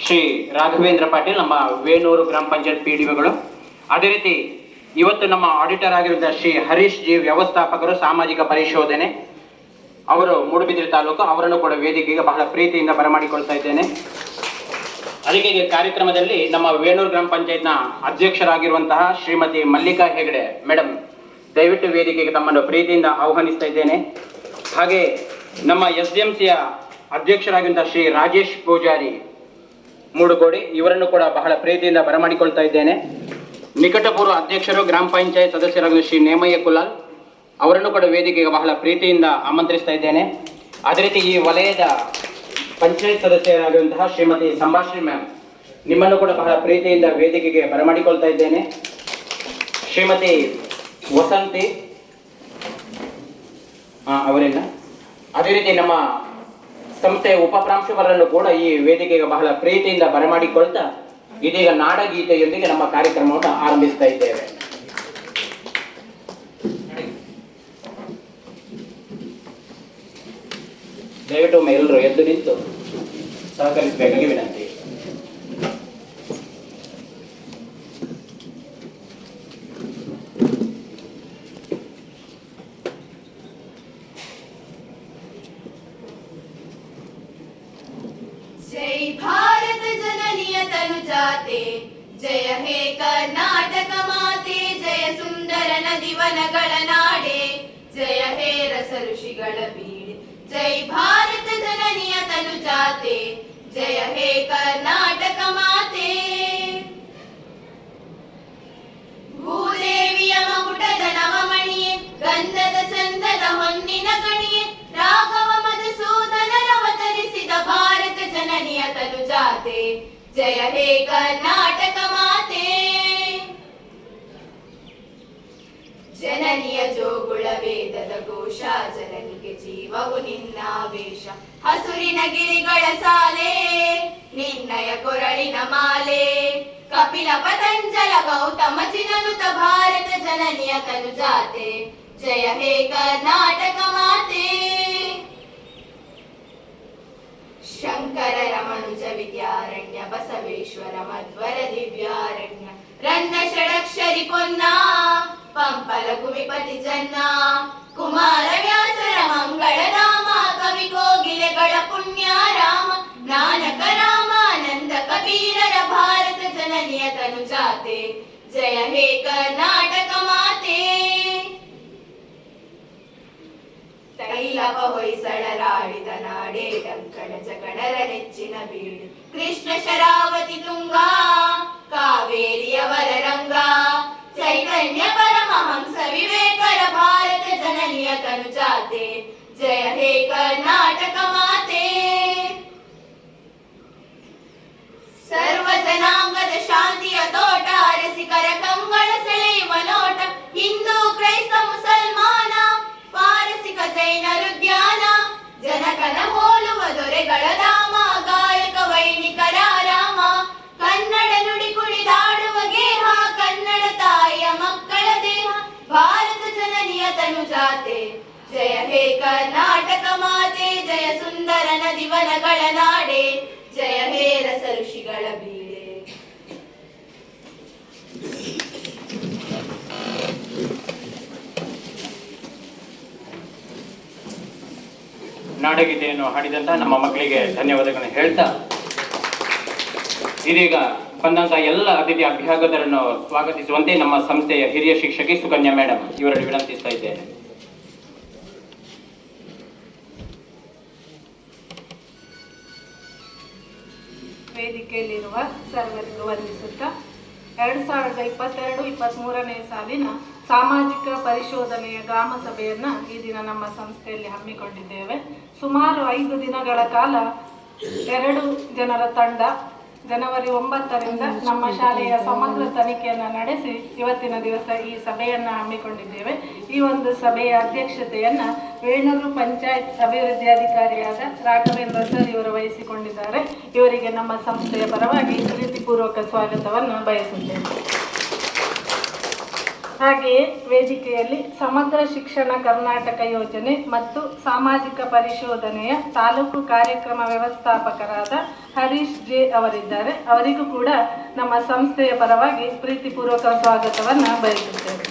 ಶ್ರೀ ರಾಘವೇಂದ್ರ ಪಾಟೀಲ್, ನಮ್ಮ ವೇಣೂರು ಗ್ರಾಮ ಪಂಚಾಯತ್ PDOಗಳು. ಅದೇ ರೀತಿ ಇವತ್ತು ನಮ್ಮ ಆಡಿಟರ್ ಆಗಿರುವ ಶ್ರೀ ಹರೀಶ್ ಜಿ, ವ್ಯವಸ್ಥಾಪಕರು ಸಾಮಾಜಿಕ ಪರಿಶೋಧನೆ, ಅವರು ಮೂಡುಬಿದಿರೆ ತಾಲೂಕು, ಅವರನ್ನು ಕೂಡ ವೇದಿಕೆಗೆ ಬಹಳ ಪ್ರೀತಿಯಿಂದ ಬರಮಾಡಿಕೊಳ್ತಾ ಇದ್ದೇನೆ. ಅದಕ್ಕೆ ಕಾರ್ಯಕ್ರಮದಲ್ಲಿ ನಮ್ಮ ವೇಣೂರು ಗ್ರಾಮ ಪಂಚಾಯತ್ನ ಅಧ್ಯಕ್ಷರಾಗಿರುವಂತಹ ಶ್ರೀಮತಿ ಮಲ್ಲಿಕಾ ಹೆಗಡೆ ಮೇಡಮ್, ದಯವಿಟ್ಟು ವೇದಿಕೆಗೆ ತಮ್ಮನ್ನು ಪ್ರೀತಿಯಿಂದ ಆಹ್ವಾನಿಸ್ತಾ ಇದ್ದೇನೆ. ಹಾಗೆ ನಮ್ಮ SDMCಯ ಅಧ್ಯಕ್ಷರಾಗಿರುವಂತಹ ಶ್ರೀ ರಾಜೇಶ್ ಪೂಜಾರಿ ಮೂಡುಗೋಡಿ, ಇವರನ್ನು ಕೂಡ ಬಹಳ ಪ್ರೀತಿಯಿಂದ ಬರಮಾಡಿಕೊಳ್ತಾ ಇದ್ದೇನೆ. ನಿಕಟಪೂರ್ವ ಅಧ್ಯಕ್ಷರು ಗ್ರಾಮ ಪಂಚಾಯತ್ ಸದಸ್ಯರಾಗಿರುವ ಶ್ರೀ ನೇಮಯ್ಯ ಕುಲಾಲ್, ಅವರನ್ನು ಕೂಡ ವೇದಿಕೆಗೆ ಬಹಳ ಪ್ರೀತಿಯಿಂದ ಆಮಂತ್ರಿಸ್ತಾ ಇದ್ದೇನೆ. ಅದೇ ರೀತಿ ಈ ವಲಯದ ಪಂಚಾಯತ್ ಸದಸ್ಯರಾಗಿರುವಂತಹ ಶ್ರೀಮತಿ ಸಂಭಾಷಣೆ ಮ್ಯಾಮ್, ನಿಮ್ಮನ್ನು ಕೂಡ ಬಹಳ ಪ್ರೀತಿಯಿಂದ ವೇದಿಕೆಗೆ ಬರಮಾಡಿಕೊಳ್ತಾ ಇದ್ದೇನೆ. ಶ್ರೀಮತಿ ವಸಂತಿ ಅವರಿಂದ, ಅದೇ ರೀತಿ ನಮ್ಮ ಸಂಸ್ಥೆಯ ಉಪಪ್ರಾಂಶುಪಾಲರನ್ನು ಕೂಡ ಈ ವೇದಿಕೆಗೆ ಬಹಳ ಪ್ರೀತಿಯಿಂದ ಬರಮಾಡಿಕೊಳ್ತಾ ಇದೀಗ ನಾಡಗೀತೆಯೊಂದಿಗೆ ನಮ್ಮ ಕಾರ್ಯಕ್ರಮವನ್ನು ಆರಂಭಿಸ್ತಾ ಇದ್ದೇವೆ. ದಯವಿಟ್ಟು ಎಲ್ಲರೂ ಎದ್ದು ನಿಂತು ಸಹಕರಿಸಬೇಕಾಗಿ ವಿನಂತಿ. जय भारत जननीय तनुजाते, जय हे कर्नाटक माते, जय सुंदर नदी वनಗಳ ನಾಡೆ, जय हे रस ಋಷಿಗಳ ಬೀಡೆ. जय भारत जननीय तनुजाते, जय हे कर्नाटक माते. ಭೂದೇವಿಯ ಮಗುಟದ ನವಮಣಿಯೇ, ಗಂಧದ ಚಂದದ ಹೊನ್ನಿನ ಗಣಿಯೇ, ರಾಘವ ಮಧುಸೂದನರವತರಿಸಿದ ಭಾರತ ಜನನಿಯ ತನುಜಾತೆ, ಜಯ ಹೇ ಕರ್ನಾಟಕ ಮಾತೆ. ಜನನಿಯ ಜೋಗುಳ ವೇದದ ಘೋಷ, ಜನನಿಗೆ ಜೀವವು ನಿನ್ನಾವೇಶ. ಹಸುರಿನ ಗಿರಿಗಳ ಸಾಲೆ, ನಿನ್ನಯ ಕೊರಳಿನ ಮಾಲೆ. ಕಪಿಲ ಪತಂಜಲ ಗೌತಮ ಚಿನನುತ ಭಾರತ ಜನನಿಯ ತನುಜಾತೆ, ಜಯ ಹೇ ಕರ್ನಾಟಕ ಮಾತೆ. ಶಂಕರ ರಮಣುಜ ವಿದ್ಯಾರಣ್ಯ, ಬಸವೇಶ್ವರ ಮಧ್ವರ ದಿವ್ಯಾರಣ್ಯ. ರನ್ನ ಷಡಕ್ಷರಿ ಪೊನ್ನ, ಪಂಪಲ ಕುಮಿಪತಿ ಜನ್ನ. ಕುಮಾರ ವ್ಯಾಸರ ಮಂಗಳ ನಾಮ, ಕವಿ ಕೋಗಿಲೆಗಳ ಪುಣ್ಯ ರಾಮ. ನಾನಕ ರಾಮಾನಂದ ಕಬೀರರ ಭಾರತ ಜನನಿಯ ತನುಜಾತೆ, ಜಯ ಹೇ ಕರ್ನಾಟಕ ಮಾತೆ. ತೈಲವ ಹೊಯ್ಸಳರಾಡಿದ ನಾಡೆ, ಡಂಕಣ ಜಗಣರ ನೆಚ್ಚಿನ ಬೀಡು. ಕೃಷ್ಣ ಶರಾವತಿ ತುಂಗ, ಕಾವೇರಿಯವರ ರಂಗ. ಚೈತನ್ಯ ಪರಮಹಂಸ ವಿವೇಕರ ಭಾರತ ಜನನಿಯ ತನುಜಾತೆ, ಜಯ ಹೇ ಕರ್ನಾಟಕ ಮಾತೆ. ಸರ್ವ ಜನಾಂಗದ ಶಾಂತಿಯ ತೋಟ, ರಸಿಕರ ಕಂಗಳ ಸೆಳೆಯುವ ನೋಟ. ಹಿಂದೂ ಕ್ರೈಸ್ತ ಮುಸಲ್ಮಾನ, ಪಾರಸಿಕ ಜೈನರುದ್ಯಾನ. ಜನಕನ ಹೋಲುವ ದೊರೆಗಳ ಧಾಮ, ಗಾಯಕ ವೈಣಿಕರ ರಾಮ. ಕನ್ನಡ ನುಡಿ ಕುಣಿದಾಡುವ ಗೇಹ, ಕನ್ನಡ ತಾಯಿಯ ಮಕ್ಕಳ ದೇಹ. ಭಾರತ ಜನನಿಯ ತನುಜಾತೆ, ಜಯ ಹೇ ಕರ್ನಾಟಕ ಮಾತೆ. ಜಯ ಸುಂದರ ನದಿ ವನಗಳ ನಾಡೆ, ಜಯ ಹೇ ರಸ ಋಷಿಗಳ ಬೀಡೆ. ನಾಡಗೀತೆಯನ್ನು ಹಾಡಿದಂತ ನಮ್ಮ ಮಕ್ಕಳಿಗೆ ಧನ್ಯವಾದಗಳನ್ನು ಹೇಳ್ತಾ, ಇದೀಗ ಬಂದಂತಹ ಎಲ್ಲ ಅತಿಥಿ ಅಭ್ಯಾಗತರನ್ನು ಸ್ವಾಗತಿಸುವಂತೆ ನಮ್ಮ ಸಂಸ್ಥೆಯ ಹಿರಿಯ ಶಿಕ್ಷಕಿ ಸುಕನ್ಯಾ ಮೇಡಮ್ ಇವರನ್ನು ವಿನಂತಿಸ್ತಾ ಇದ್ದೇನೆ. ವೇದಿಕೆಯಲ್ಲಿರುವ ಸರ್ವರಿಗೂ ವಂದಿಸುತ್ತಾ, 2022-23ನೇ ಸಾಲಿನ ಸಾಮಾಜಿಕ ಪರಿಶೋಧನೆಯ ಗ್ರಾಮ ಸಭೆಯನ್ನು ಈ ದಿನ ನಮ್ಮ ಸಂಸ್ಥೆಯಲ್ಲಿ ಹಮ್ಮಿಕೊಂಡಿದ್ದೇವೆ. ಸುಮಾರು 5 ದಿನಗಳ ಕಾಲ 2 ಜನರ ತಂಡ ಜನವರಿ 9ರಿಂದ ನಮ್ಮ ಶಾಲೆಯ ಸಮಗ್ರ ತನಿಖೆಯನ್ನು ನಡೆಸಿ ಇವತ್ತಿನ ದಿವಸ ಈ ಸಭೆಯನ್ನು ಹಮ್ಮಿಕೊಂಡಿದ್ದೇವೆ. ಈ ಒಂದು ಸಭೆಯ ಅಧ್ಯಕ್ಷತೆಯನ್ನು ವೇಣೂರು ಪಂಚಾಯತ್ ಅಭಿವೃದ್ಧಿ ಅಧಿಕಾರಿಯಾದ ರಾಘವೇಂದ್ರ ಸರ್ ಇವರು ವಹಿಸಿಕೊಂಡಿದ್ದಾರೆ. ಇವರಿಗೆ ನಮ್ಮ ಸಂಸ್ಥೆಯ ಪರವಾಗಿ ಪ್ರೀತಿಪೂರ್ವಕ ಸ್ವಾಗತವನ್ನು ಬಯಸುತ್ತೇನೆ. ಹಾಗೆಯೇ ವೇದಿಕೆಯಲ್ಲಿ ಸಮಗ್ರ ಶಿಕ್ಷಣ ಕರ್ನಾಟಕ ಯೋಜನೆ ಮತ್ತು ಸಾಮಾಜಿಕ ಪರಿಶೋಧನೆಯ ತಾಲೂಕು ಕಾರ್ಯಕ್ರಮ ವ್ಯವಸ್ಥಾಪಕರಾದ ಹರೀಶ್ ಜೆ ಅವರಿದ್ದಾರೆ. ಅವರಿಗೂ ಕೂಡ ನಮ್ಮ ಸಂಸ್ಥೆಯ ಪರವಾಗಿ ಪ್ರೀತಿಪೂರ್ವಕ ಸ್ವಾಗತವನ್ನು ಬಯಸುತ್ತೇವೆ.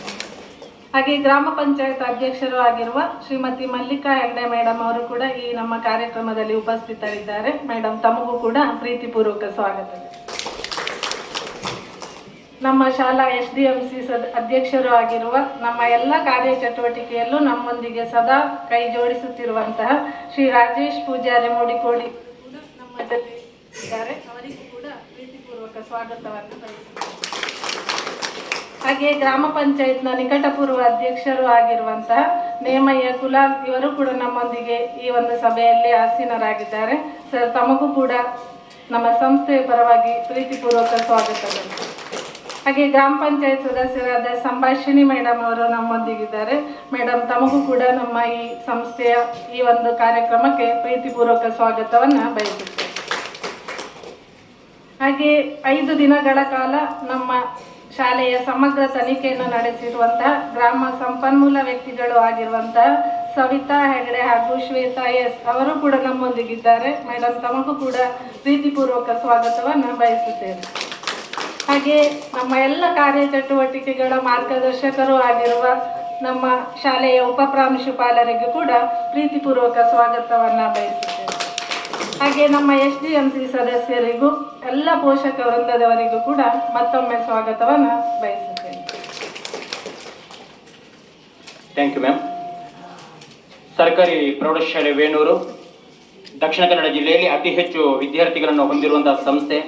ಹಾಗೆ ಗ್ರಾಮ ಪಂಚಾಯತ್ ಅಧ್ಯಕ್ಷರು ಆಗಿರುವ ಶ್ರೀಮತಿ ಮಲ್ಲಿಕಾ ಹೆಗ್ಡೆ ಮೇಡಮ್ ಅವರು ಕೂಡ ಈ ನಮ್ಮ ಕಾರ್ಯಕ್ರಮದಲ್ಲಿ ಉಪಸ್ಥಿತರಿದ್ದಾರೆ. ಮೇಡಮ್, ತಮಗೂ ಕೂಡ ಪ್ರೀತಿಪೂರ್ವಕ ಸ್ವಾಗತ. ನಮ್ಮ ಶಾಲಾ SDMC ಅಧ್ಯಕ್ಷರು ಆಗಿರುವ ನಮ್ಮ ಎಲ್ಲ ಕಾರ್ಯಚಟುವಟಿಕೆಯಲ್ಲೂ ನಮ್ಮೊಂದಿಗೆ ಸದಾ ಕೈ ಜೋಡಿಸುತ್ತಿರುವಂತಹ ಶ್ರೀ ರಾಜೇಶ್ ಪೂಜಾರಿ ಮೂಡಿಕೋಡಿ ಕೂಡ ನಮ್ಮ ಜೊತೆ ಇದ್ದಾರೆ. ಅವರಿಗೂ ಕೂಡ ಪ್ರೀತಿಪೂರ್ವಕ ಸ್ವಾಗತವನ್ನು ಬಯಸುತ್ತೇವೆ. ಹಾಗೆ ಗ್ರಾಮ ಪಂಚಾಯತ್ನ ನಿಕಟಪೂರ್ವ ಅಧ್ಯಕ್ಷರು ಆಗಿರುವಂತಹ ನೇಮಯ್ಯ ಕುಲಾಲ್ ಇವರು ಕೂಡ ನಮ್ಮೊಂದಿಗೆ ಈ ಒಂದು ಸಭೆಯಲ್ಲಿ ಆಸೀನರಾಗಿದ್ದಾರೆ. ಸರ್, ತಮಗೂ ಕೂಡ ನಮ್ಮ ಸಂಸ್ಥೆಯ ಪರವಾಗಿ ಪ್ರೀತಿಪೂರ್ವಕ ಸ್ವಾಗತಗಳು. ಹಾಗೆ ಗ್ರಾಮ ಪಂಚಾಯತ್ ಸದಸ್ಯರಾದ ಸಂಭಾಷಿಣಿ ಮೇಡಮ್ ಅವರು ನಮ್ಮೊಂದಿಗಿದ್ದಾರೆ. ಮೇಡಮ್, ತಮಗೂ ಕೂಡ ನಮ್ಮ ಈ ಸಂಸ್ಥೆಯ ಈ ಒಂದು ಕಾರ್ಯಕ್ರಮಕ್ಕೆ ಪ್ರೀತಿಪೂರ್ವಕ ಸ್ವಾಗತವನ್ನು ಬಯಸುತ್ತೇವೆ. ಹಾಗೆ 5 ದಿನಗಳ ಕಾಲ ನಮ್ಮ ಶಾಲೆಯ ಸಮಗ್ರ ತನಿಖೆಯನ್ನು ನಡೆಸಿರುವಂತಹ ಗ್ರಾಮ ಸಂಪನ್ಮೂಲ ವ್ಯಕ್ತಿಗಳು ಆಗಿರುವಂತಹ ಸವಿತಾ ಹೆಗಡೆ ಹಾಗೂ ಶ್ವೇತಾ ಎಸ್ ಅವರು ಕೂಡ ನಮ್ಮೊಂದಿಗಿದ್ದಾರೆ. ಮೇಡಮ್, ತಮಗೂ ಕೂಡ ಪ್ರೀತಿಪೂರ್ವಕ ಸ್ವಾಗತವನ್ನು ಬಯಸುತ್ತೇವೆ. ಹಾಗೆ ನಮ್ಮ ಎಲ್ಲ ಕಾರ್ಯಚಟುವಟಿಕೆಗಳ ಮಾರ್ಗದರ್ಶಕರು ಆಗಿರುವ ನಮ್ಮ ಶಾಲೆಯ ಉಪಪ್ರಾಂಶುಪಾಲರಿಗೂ ಕೂಡ ಪ್ರೀತಿಪೂರ್ವಕ ಸ್ವಾಗತವನ್ನು ಬಯಸುತ್ತೇವೆ. ಹಾಗೆ ನಮ್ಮ SDMC ಸದಸ್ಯರಿಗೂ ಎಲ್ಲ ಪೋಷಕ ವೃಂದದವರಿಗೂ ಕೂಡ ಮತ್ತೊಮ್ಮೆ ಸ್ವಾಗತವನ್ನು ಬಯಸುತ್ತೇನೆ. Thank you ma'am. ಸರ್ಕಾರಿ ಪ್ರೌಢಶಾಲೆ ವೇಣೂರು ದಕ್ಷಿಣ ಕನ್ನಡ ಜಿಲ್ಲೆಯಲ್ಲಿ ಅತಿ ಹೆಚ್ಚು ವಿದ್ಯಾರ್ಥಿಗಳನ್ನು ಹೊಂದಿರುವಂತಹ ಸಂಸ್ಥೆ.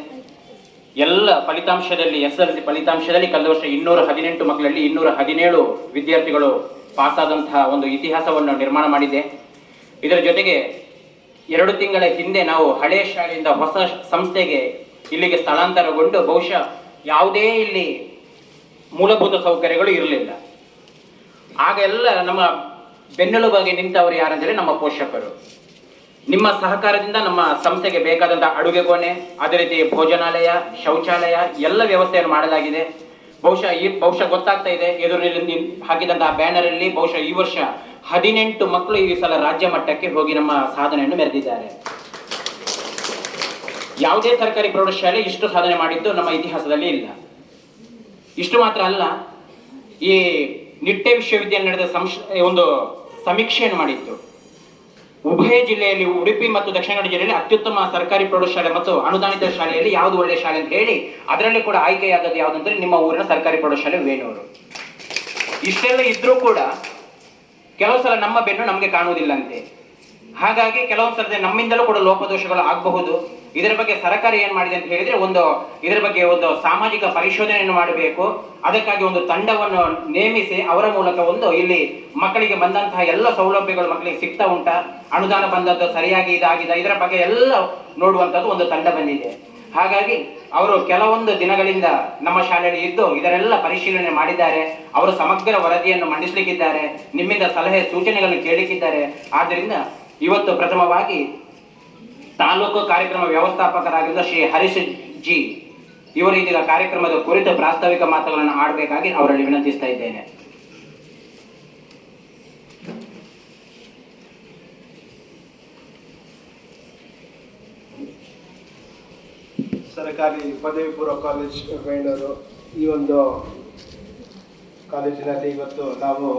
ಎಲ್ಲ ಫಲಿತಾಂಶದಲ್ಲಿ SSLC ಫಲಿತಾಂಶದಲ್ಲಿ ಕಳೆದ ವರ್ಷ 218 ಮಕ್ಕಳಲ್ಲಿ 217 ವಿದ್ಯಾರ್ಥಿಗಳು ಪಾಸಾದಂತಹ ಒಂದು ಇತಿಹಾಸವನ್ನು ನಿರ್ಮಾಣ ಮಾಡಿದೆ. ಇದರ ಜೊತೆಗೆ 2 ತಿಂಗಳ ಹಿಂದೆ ನಾವು ಹಳೆಯ ಶಾಲೆಯಿಂದ ಹೊಸ ಸಂಸ್ಥೆಗೆ ಇಲ್ಲಿಗೆ ಸ್ಥಳಾಂತರಗೊಂಡು ಬಹುಶಃ ಯಾವುದೇ ಇಲ್ಲಿ ಮೂಲಭೂತ ಸೌಕರ್ಯಗಳು ಇರಲಿಲ್ಲ. ಆಗ ಎಲ್ಲ ನಮ್ಮ ಬೆನ್ನೆಲುಬಾಗಿ ನಿಂತವರು ಯಾರಂದರೆ ನಮ್ಮ ಪೋಷಕರು. ನಿಮ್ಮ ಸಹಕಾರದಿಂದ ನಮ್ಮ ಸಂಸ್ಥೆಗೆ ಬೇಕಾದಂಥ ಅಡುಗೆ ಕೋಣೆ, ಅದೇ ರೀತಿ ಭೋಜನಾಲಯ, ಶೌಚಾಲಯ ಎಲ್ಲ ವ್ಯವಸ್ಥೆಯನ್ನು ಮಾಡಲಾಗಿದೆ. ಬಹುಶಃ ಗೊತ್ತಾಗ್ತಾ ಇದೆ, ಎದುರಿನಲ್ಲಿ ಹಾಕಿದಂತಹ ಬ್ಯಾನರ್ ಅಲ್ಲಿ ಬಹುಶಃ ಈ ವರ್ಷ 18 ಮಕ್ಕಳು ಈ ಸಲ ರಾಜ್ಯ ಮಟ್ಟಕ್ಕೆ ಹೋಗಿ ನಮ್ಮ ಸಾಧನೆಯನ್ನು ಮೆರೆದಿದ್ದಾರೆ. ಯಾವುದೇ ಸರ್ಕಾರಿ ಪ್ರೌಢಶಾಲೆ ಇಷ್ಟು ಸಾಧನೆ ಮಾಡಿದ್ದು ನಮ್ಮ ಇತಿಹಾಸದಲ್ಲಿ ಇಲ್ಲ. ಇಷ್ಟು ಮಾತ್ರ ಅಲ್ಲ, ಈ ನಿಟ್ಟೆ ವಿಶ್ವವಿದ್ಯಾಲಯ ನಡೆದ ಒಂದು ಸಮೀಕ್ಷೆಯನ್ನು ಮಾಡಿತ್ತು. ಉಭಯ ಜಿಲ್ಲೆಯಲ್ಲಿ ಉಡುಪಿ ಮತ್ತು ದಕ್ಷಿಣ ಕನ್ನಡ ಜಿಲ್ಲೆಯಲ್ಲಿ ಅತ್ಯುತ್ತಮ ಸರ್ಕಾರಿ ಪ್ರೌಢಶಾಲೆ ಮತ್ತು ಅನುದಾನಿತ ಶಾಲೆಯಲ್ಲಿ ಯಾವುದು ಒಳ್ಳೆಯ ಶಾಲೆ ಅಂತ ಹೇಳಿ ಅದರಲ್ಲಿ ಕೂಡ ಆಯ್ಕೆಯಾದದ್ದು ಯಾವುದಂದ್ರೆ ನಿಮ್ಮ ಊರಿನ ಸರ್ಕಾರಿ ಪ್ರೌಢಶಾಲೆ ವೇಣೂರು. ಇಷ್ಟೆಲ್ಲ ಇದ್ರೂ ಕೂಡ ಕೆಲವು ಸಲ ನಮ್ಮ ಬೆನ್ನು ನಮಗೆ ಕಾಣುವುದಿಲ್ಲಂತೆ. ಹಾಗಾಗಿ ಕೆಲವೊಂದು ಸಲ ನಮ್ಮಿಂದಲೂ ಕೂಡ ಲೋಪದೋಷಗಳು ಆಗಬಹುದು. ಇದರ ಬಗ್ಗೆ ಸರ್ಕಾರ ಏನ್ ಮಾಡಿದೆ ಅಂತ ಹೇಳಿದ್ರೆ ಇದರ ಬಗ್ಗೆ ಒಂದು ಸಾಮಾಜಿಕ ಪರಿಶೋಧನೆಯನ್ನು ಮಾಡಬೇಕು. ಅದಕ್ಕಾಗಿ ಒಂದು ತಂಡವನ್ನು ನೇಮಿಸಿ ಅವರ ಮೂಲಕ ಇಲ್ಲಿ ಮಕ್ಕಳಿಗೆ ಬಂದಂತಹ ಎಲ್ಲ ಸೌಲಭ್ಯಗಳು ಮಕ್ಕಳಿಗೆ ಸಿಗ್ತಾ ಉಂಟಾ, ಅನುದಾನ ಬಂದದ್ದು ಸರಿಯಾಗಿ ಇದಾಗಿದೆ, ಇದರ ಬಗ್ಗೆ ಎಲ್ಲ ನೋಡುವಂತದ್ದು ಒಂದು ತಂಡ ಬಂದಿದೆ. ಹಾಗಾಗಿ ಅವರು ಕೆಲವೊಂದು ದಿನಗಳಿಂದ ನಮ್ಮ ಶಾಲೆಯಲ್ಲಿ ಇದ್ದು ಇದರೆಲ್ಲ ಪರಿಶೀಲನೆ ಮಾಡಿದ್ದಾರೆ. ಅವರು ಸಮಗ್ರ ವರದಿಯನ್ನು ಮಂಡಿಸಲಿಕ್ಕಿದ್ದಾರೆ, ನಿಮ್ಮಿಂದ ಸಲಹೆ ಸೂಚನೆಗಳನ್ನು ಕೇಳಲಿಕ್ಕಿದ್ದಾರೆ. ಆದ್ದರಿಂದ ಇವತ್ತು ಪ್ರಥಮವಾಗಿ ತಾಲೂಕು ಕಾರ್ಯಕ್ರಮ ವ್ಯವಸ್ಥಾಪಕರಾಗಿದ್ದ ಶ್ರೀ ಹರೀಶ್ ಜಿ ಇವರು ಇದೀಗ ಕಾರ್ಯಕ್ರಮದ ಕುರಿತು ಪ್ರಾಸ್ತಾವಿಕ ಮಾತುಗಳನ್ನು ಆಡಬೇಕಾಗಿ ಅವರಲ್ಲಿ ವಿನಂತಿಸ್ತಾ ಇದ್ದೇನೆ. ಸರ್ಕಾರಿ ಪದವಿ ಪೂರ್ವ ಕಾಲೇಜ್ ವೇಣೂರು ಈ ಒಂದು ಕಾಲೇಜಿನಲ್ಲಿ ಇವತ್ತು ನಾವು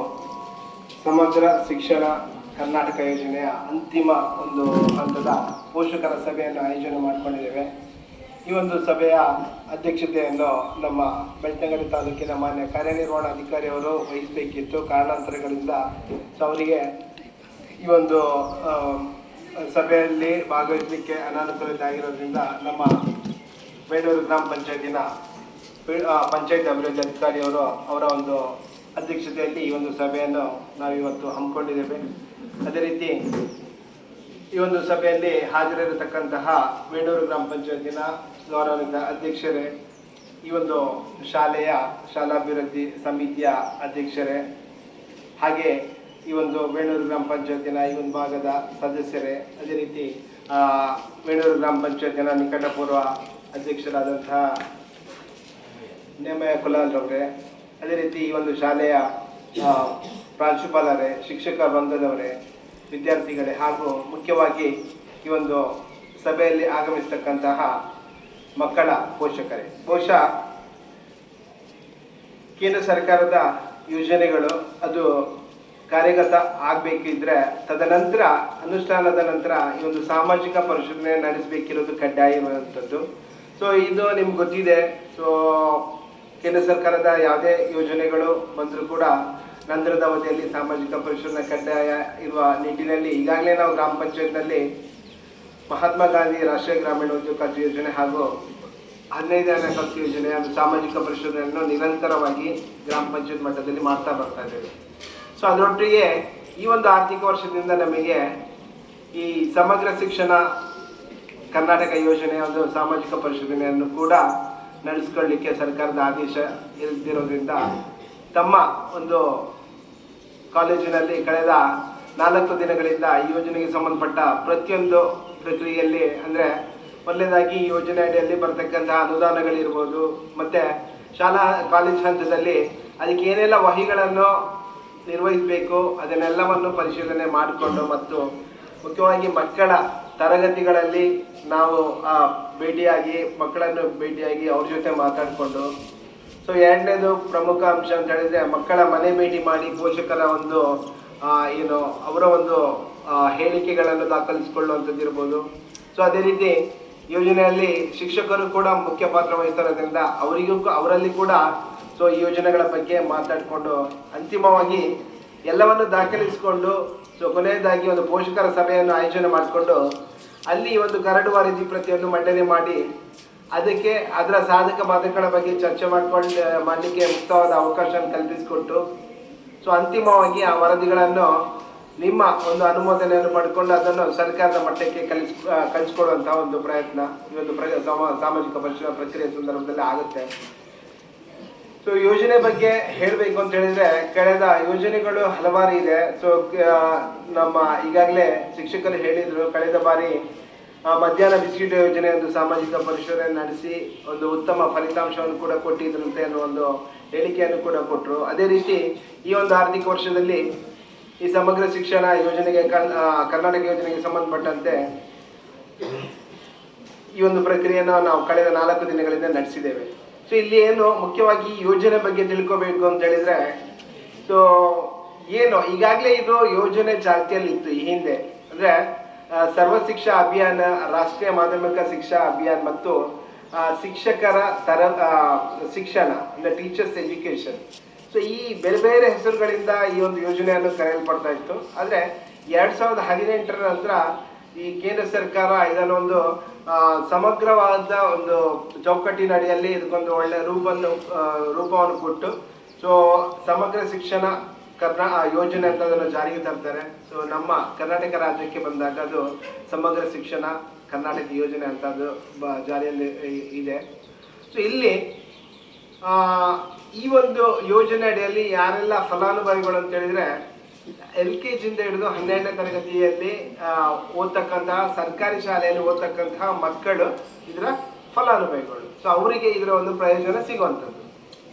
ಸಮಗ್ರ ಶಿಕ್ಷಣ ಕರ್ನಾಟಕ ಯೋಜನೆಯ ಅಂತಿಮ ಒಂದು ಹಂತದ ಪೋಷಕರ ಸಭೆಯನ್ನು ಆಯೋಜನೆ ಮಾಡಿಕೊಂಡಿದ್ದೇವೆ. ಈ ಒಂದು ಸಭೆಯ ಅಧ್ಯಕ್ಷತೆಯನ್ನು ನಮ್ಮ ಬೆಳ್ತಂಗಡಿ ತಾಲೂಕಿನ ಮಾನ್ಯ ಕಾರ್ಯನಿರ್ವಹಣಾಧಿಕಾರಿಯವರು ವಹಿಸಬೇಕಿತ್ತು. ಕಾರಣಾಂತರಗಳಿಂದ ಅವರಿಗೆ ಈ ಒಂದು ಸಭೆಯಲ್ಲಿ ಭಾಗವಹಿಸಲಿಕ್ಕೆ ಅನಾನುಕೂಲತೆ ಆಗಿರೋದ್ರಿಂದ ನಮ್ಮ ವೇಣೂರು ಗ್ರಾಮ ಪಂಚಾಯತಿನ ಪಂಚಾಯತ್ ಅಭಿವೃದ್ಧಿ ಅಧಿಕಾರಿಯವರು ಅವರ ಒಂದು ಅಧ್ಯಕ್ಷತೆಯಲ್ಲಿ ಈ ಒಂದು ಸಭೆಯನ್ನು ನಾವಿವತ್ತು ಹಮ್ಮಿಕೊಂಡಿದ್ದೇವೆ. ಅದೇ ರೀತಿ ಈ ಒಂದು ಸಭೆಯಲ್ಲಿ ಹಾಜರಿರತಕ್ಕಂತಹ ವೇಣೂರು ಗ್ರಾಮ ಪಂಚಾಯತಿನ ಗೌರವಾನ್ವಿತ ಅಧ್ಯಕ್ಷರೇ, ಈ ಒಂದು ಶಾಲೆಯ ಶಾಲಾಭಿವೃದ್ಧಿ ಸಮಿತಿಯ ಅಧ್ಯಕ್ಷರೇ, ಹಾಗೆ ಈ ಒಂದು ವೇಣೂರು ಗ್ರಾಮ ಪಂಚಾಯತಿನ ಈ ಒಂದು ಭಾಗದ ಸದಸ್ಯರೇ, ಅದೇ ರೀತಿ ವೇಣೂರು ಗ್ರಾಮ ಪಂಚಾಯತಿನ ನಿಕಟಪೂರ್ವ ಅಧ್ಯಕ್ಷರಾದಂತಹ ನೇಮಯ್ಯ ಕುಲಾಲ್ರವರೇ, ಅದೇ ರೀತಿ ಈ ಒಂದು ಶಾಲೆಯ ಪ್ರಾಂಶುಪಾಲರೇ, ಶಿಕ್ಷಕ ವೃಂದದವರೇ, ವಿದ್ಯಾರ್ಥಿಗಳೇ ಹಾಗೂ ಮುಖ್ಯವಾಗಿ ಈ ಒಂದು ಸಭೆಯಲ್ಲಿ ಆಗಮಿಸ್ತಕ್ಕಂತಹ ಮಕ್ಕಳ ಪೋಷಕರೇ, ಬಹುಶಃ ಕೇಂದ್ರ ಸರ್ಕಾರದ ಯೋಜನೆಗಳು ಅದು ಕಾರ್ಯಗತ ಆಗಬೇಕಿದ್ರೆ ತದನಂತರ ಅನುಷ್ಠಾನದ ನಂತರ ಈ ಒಂದು ಸಾಮಾಜಿಕ ಪರಿಶೋಧನೆ ನಡೆಸಬೇಕಿರೋದು ಕಡ್ಡಾಯ ಇರುವಂಥದ್ದು. ಸೊ ಇದು ನಿಮ್ಗೆ ಗೊತ್ತಿದೆ. ಸೊ ಕೇಂದ್ರ ಸರ್ಕಾರದ ಯಾವುದೇ ಯೋಜನೆಗಳು ಬಂದರೂ ಕೂಡ ನಂತರದ ಅವಧಿಯಲ್ಲಿ ಸಾಮಾಜಿಕ ಪರಿಶೋಧನೆ ಕಡ್ಡಾಯ ಇರುವ ನಿಟ್ಟಿನಲ್ಲಿ ಈಗಾಗಲೇ ನಾವು ಗ್ರಾಮ ಪಂಚಾಯತ್ನಲ್ಲಿ ಮಹಾತ್ಮ ಗಾಂಧಿ ರಾಷ್ಟ್ರೀಯ ಗ್ರಾಮೀಣ ಉದ್ಯೋಗ ಖಾತ್ರಿ ಯೋಜನೆ ಹಾಗೂ 15ನೇ ಖಾತ್ರಿ ಯೋಜನೆ ಅದು ಸಾಮಾಜಿಕ ಪರಿಶೋಧನೆಯನ್ನು ನಿರಂತರವಾಗಿ ಗ್ರಾಮ ಪಂಚಾಯತ್ ಮಟ್ಟದಲ್ಲಿ ಮಾಡ್ತಾ ಬರ್ತಾ ಇದ್ದೇವೆ. ಸೊ ಅದರೊಟ್ಟಿಗೆ ಈ ಒಂದು ಆರ್ಥಿಕ ವರ್ಷದಿಂದ ನಮಗೆ ಈ ಸಮಗ್ರ ಶಿಕ್ಷಣ ಕರ್ನಾಟಕ ಯೋಜನೆ ಒಂದು ಸಾಮಾಜಿಕ ಪರಿಶೋಧನೆಯನ್ನು ಕೂಡ ನಡೆಸ್ಕೊಳ್ಳಿಕ್ಕೆ ಸರ್ಕಾರದ ಆದೇಶ ಇಲ್ದಿರೋದ್ರಿಂದ ತಮ್ಮ ಒಂದು ಕಾಲೇಜಿನಲ್ಲಿ ಕಳೆದ 4 ದಿನಗಳಿಂದ ಈ ಯೋಜನೆಗೆ ಸಂಬಂಧಪಟ್ಟ ಪ್ರತಿಯೊಂದು ಪ್ರಕ್ರಿಯೆಯಲ್ಲಿ ಅಂದರೆ ಮೊದಲನೇದಾಗಿ ಈ ಯೋಜನೆ ಅಡಿಯಲ್ಲಿ ಬರ್ತಕ್ಕಂತಹ ಅನುದಾನಗಳಿರ್ಬೋದು, ಮತ್ತು ಶಾಲಾ ಕಾಲೇಜ್ ಹಂತದಲ್ಲಿ ಅದಕ್ಕೆ ಏನೆಲ್ಲ ವಹಿಗಳನ್ನು ನಿರ್ವಹಿಸಬೇಕು ಅದನ್ನೆಲ್ಲವನ್ನು ಪರಿಶೀಲನೆ ಮಾಡಿಕೊಂಡು ಮತ್ತು ಮುಖ್ಯವಾಗಿ ಮಕ್ಕಳ ತರಗತಿಗಳಲ್ಲಿ ನಾವು ಮಕ್ಕಳನ್ನು ಭೇಟಿಯಾಗಿ ಅವ್ರ ಜೊತೆ ಮಾತಾಡಿಕೊಂಡು, ಸೊ ಎರಡನೇದು ಪ್ರಮುಖ ಅಂಶ ಅಂತ ಹೇಳಿದ್ರೆ ಮಕ್ಕಳ ಮನೆ ಭೇಟಿ ಮಾಡಿ ಪೋಷಕರ ಒಂದು ಅವರ ಒಂದು ಹೇಳಿಕೆಗಳನ್ನು ದಾಖಲಿಸಿಕೊಳ್ಳುವಂಥದ್ದು ಇರ್ಬೋದು. ಸೊ ಅದೇ ರೀತಿ ಯೋಜನೆಯಲ್ಲಿ ಶಿಕ್ಷಕರು ಕೂಡ ಮುಖ್ಯ ಪಾತ್ರ ವಹಿಸ್ತಿರೋದ್ರಿಂದ ಅವರಲ್ಲಿ ಕೂಡ ಸೊ ಈ ಯೋಜನೆಗಳ ಬಗ್ಗೆ ಮಾತಾಡಿಕೊಂಡು ಅಂತಿಮವಾಗಿ ಎಲ್ಲವನ್ನು ದಾಖಲಿಸಿಕೊಂಡು ಸೊ ಕೊನೆಯದಾಗಿ ಒಂದು ಪೋಷಕರ ಸಭೆಯನ್ನು ಆಯೋಜನೆ ಮಾಡಿಕೊಂಡು ಅಲ್ಲಿ ಒಂದು ಕರಡು ವರದಿ ಪ್ರತಿಯೊಂದು ಮಂಡನೆ ಮಾಡಿ ಅದಕ್ಕೆ ಅದರ ಸಾಧಕ ಬಾಧಕಗಳ ಬಗ್ಗೆ ಚರ್ಚೆ ಮಾಡಲಿಕ್ಕೆ ಮುಕ್ತವಾದ ಅವಕಾಶ ಕಲ್ಪಿಸಿಕೊಟ್ಟು ಸೊ ಅಂತಿಮವಾಗಿ ಆ ವರದಿಗಳನ್ನು ನಿಮ್ಮ ಒಂದು ಅನುಮೋದನೆಯನ್ನು ಪಡ್ಕೊಂಡು ಅದನ್ನು ಸರ್ಕಾರದ ಮಟ್ಟಕ್ಕೆ ಕಳಿಸ್ಕೊಡುವಂತಹ ಒಂದು ಪ್ರಯತ್ನ ಈ ಒಂದು ಸಾಮಾಜಿಕ ಪರಿಶೀಲನಾ ಪ್ರಕ್ರಿಯೆ ಸಂದರ್ಭದಲ್ಲಿ ಆಗುತ್ತೆ. ಸೊ ಯೋಜನೆ ಬಗ್ಗೆ ಹೇಳಬೇಕು ಅಂತ ಹೇಳಿದ್ರೆ ಕಳೆದ ಯೋಜನೆಗಳು ಹಲವಾರು ಇದೆ. ಸೊ ನಮ್ಮ ಈಗಾಗಲೇ ಶಿಕ್ಷಕರು ಹೇಳಿದ್ರು, ಕಳೆದ ಬಾರಿ ಮಧ್ಯಾಹ್ನ ಬಿಸ್ಕಿಟ್ ಯೋಜನೆ ಒಂದು ಸಾಮಾಜಿಕ ಪರಿಶೋಧನೆ ನಡೆಸಿ ಒಂದು ಉತ್ತಮ ಫಲಿತಾಂಶವನ್ನು ಕೂಡ ಕೊಟ್ಟಿದ್ರಂತೆ ಅನ್ನೋ ಒಂದು ಹೇಳಿಕೆಯನ್ನು ಕೂಡ ಕೊಟ್ಟರು. ಅದೇ ರೀತಿ ಈ ಒಂದು ಆರ್ಥಿಕ ವರ್ಷದಲ್ಲಿ ಈ ಸಮಗ್ರ ಶಿಕ್ಷಣ ಯೋಜನೆಗೆ ಕರ್ನಾಟಕ ಯೋಜನೆಗೆ ಸಂಬಂಧಪಟ್ಟಂತೆ ಈ ಒಂದು ಪ್ರಕ್ರಿಯೆಯನ್ನು ನಾವು ಕಳೆದ 4 ದಿನಗಳಿಂದ ನಡೆಸಿದ್ದೇವೆ. ಸೊ ಇಲ್ಲಿ ಏನು ಮುಖ್ಯವಾಗಿ ಯೋಜನೆ ಬಗ್ಗೆ ತಿಳ್ಕೋಬೇಕು ಅಂತ ಹೇಳಿದ್ರೆ, ಸೊ ಏನು ಈಗಾಗಲೇ ಇದು ಯೋಜನೆ ಚಾಲ್ತಿಯಲ್ಲಿ ಇತ್ತು ಈ ಹಿಂದೆ. ಅಂದರೆ ಸರ್ವ ಶಿಕ್ಷಾ ಅಭಿಯಾನ, ರಾಷ್ಟ್ರೀಯ ಮಾಧ್ಯಮಿಕ ಶಿಕ್ಷಾ ಅಭಿಯಾನ ಮತ್ತು ಶಿಕ್ಷಕರ ಶಿಕ್ಷಣ ಅಂದರೆ ಟೀಚರ್ಸ್ ಎಜುಕೇಷನ್. ಸೊ ಈ ಬೇರೆ ಬೇರೆ ಹೆಸರುಗಳಿಂದ ಈ ಒಂದು ಯೋಜನೆಯನ್ನು ಕರೆಯಲ್ಪಡ್ತಾ ಇತ್ತು. ಆದರೆ 2018 ನಂತರ ಈ ಕೇಂದ್ರ ಸರ್ಕಾರ ಇದನ್ನೊಂದು ಸಮಗ್ರವಾದ ಒಂದು ಚೌಕಟ್ಟಿನ ಅಡಿಯಲ್ಲಿ ಇದಕ್ಕೊಂದು ಒಳ್ಳೆಯ ರೂಪವನ್ನು ಕೊಟ್ಟು ಸೊ ಸಮಗ್ರ ಶಿಕ್ಷಣ ಯೋಜನೆ ಅಂತ ಅದನ್ನು ಜಾರಿಗೆ ತರ್ತಾರೆ. ಸೊ ನಮ್ಮ ಕರ್ನಾಟಕ ರಾಜ್ಯಕ್ಕೆ ಬಂದಾಗ ಅದು ಸಮಗ್ರ ಶಿಕ್ಷಣ ಕರ್ನಾಟಕ ಯೋಜನೆ ಅಂತ ಅದು ಜಾರಿಯಲ್ಲಿ ಇದೆ. ಸೊ ಇಲ್ಲಿ ಈ ಒಂದು ಯೋಜನೆ ಅಡಿಯಲ್ಲಿ ಯಾರೆಲ್ಲ ಫಲಾನುಭವಿಗಳು ಅಂತ ಹೇಳಿದ್ರೆ LKG ಇಂದ ಹಿಡಿದು 12ನೇ ತರಗತಿಯಲ್ಲಿ ಓದ್ತಕ್ಕಂತಹ ಸರ್ಕಾರಿ ಶಾಲೆಯಲ್ಲಿ ಓದ್ತಕ್ಕಂತಹ ಮಕ್ಕಳು ಇದರ ಫಲಾನುಭವಿಗಳು. ಸೊ ಅವರಿಗೆ ಇದರ ಒಂದು ಪ್ರಯೋಜನ ಸಿಗುವಂಥದ್ದು.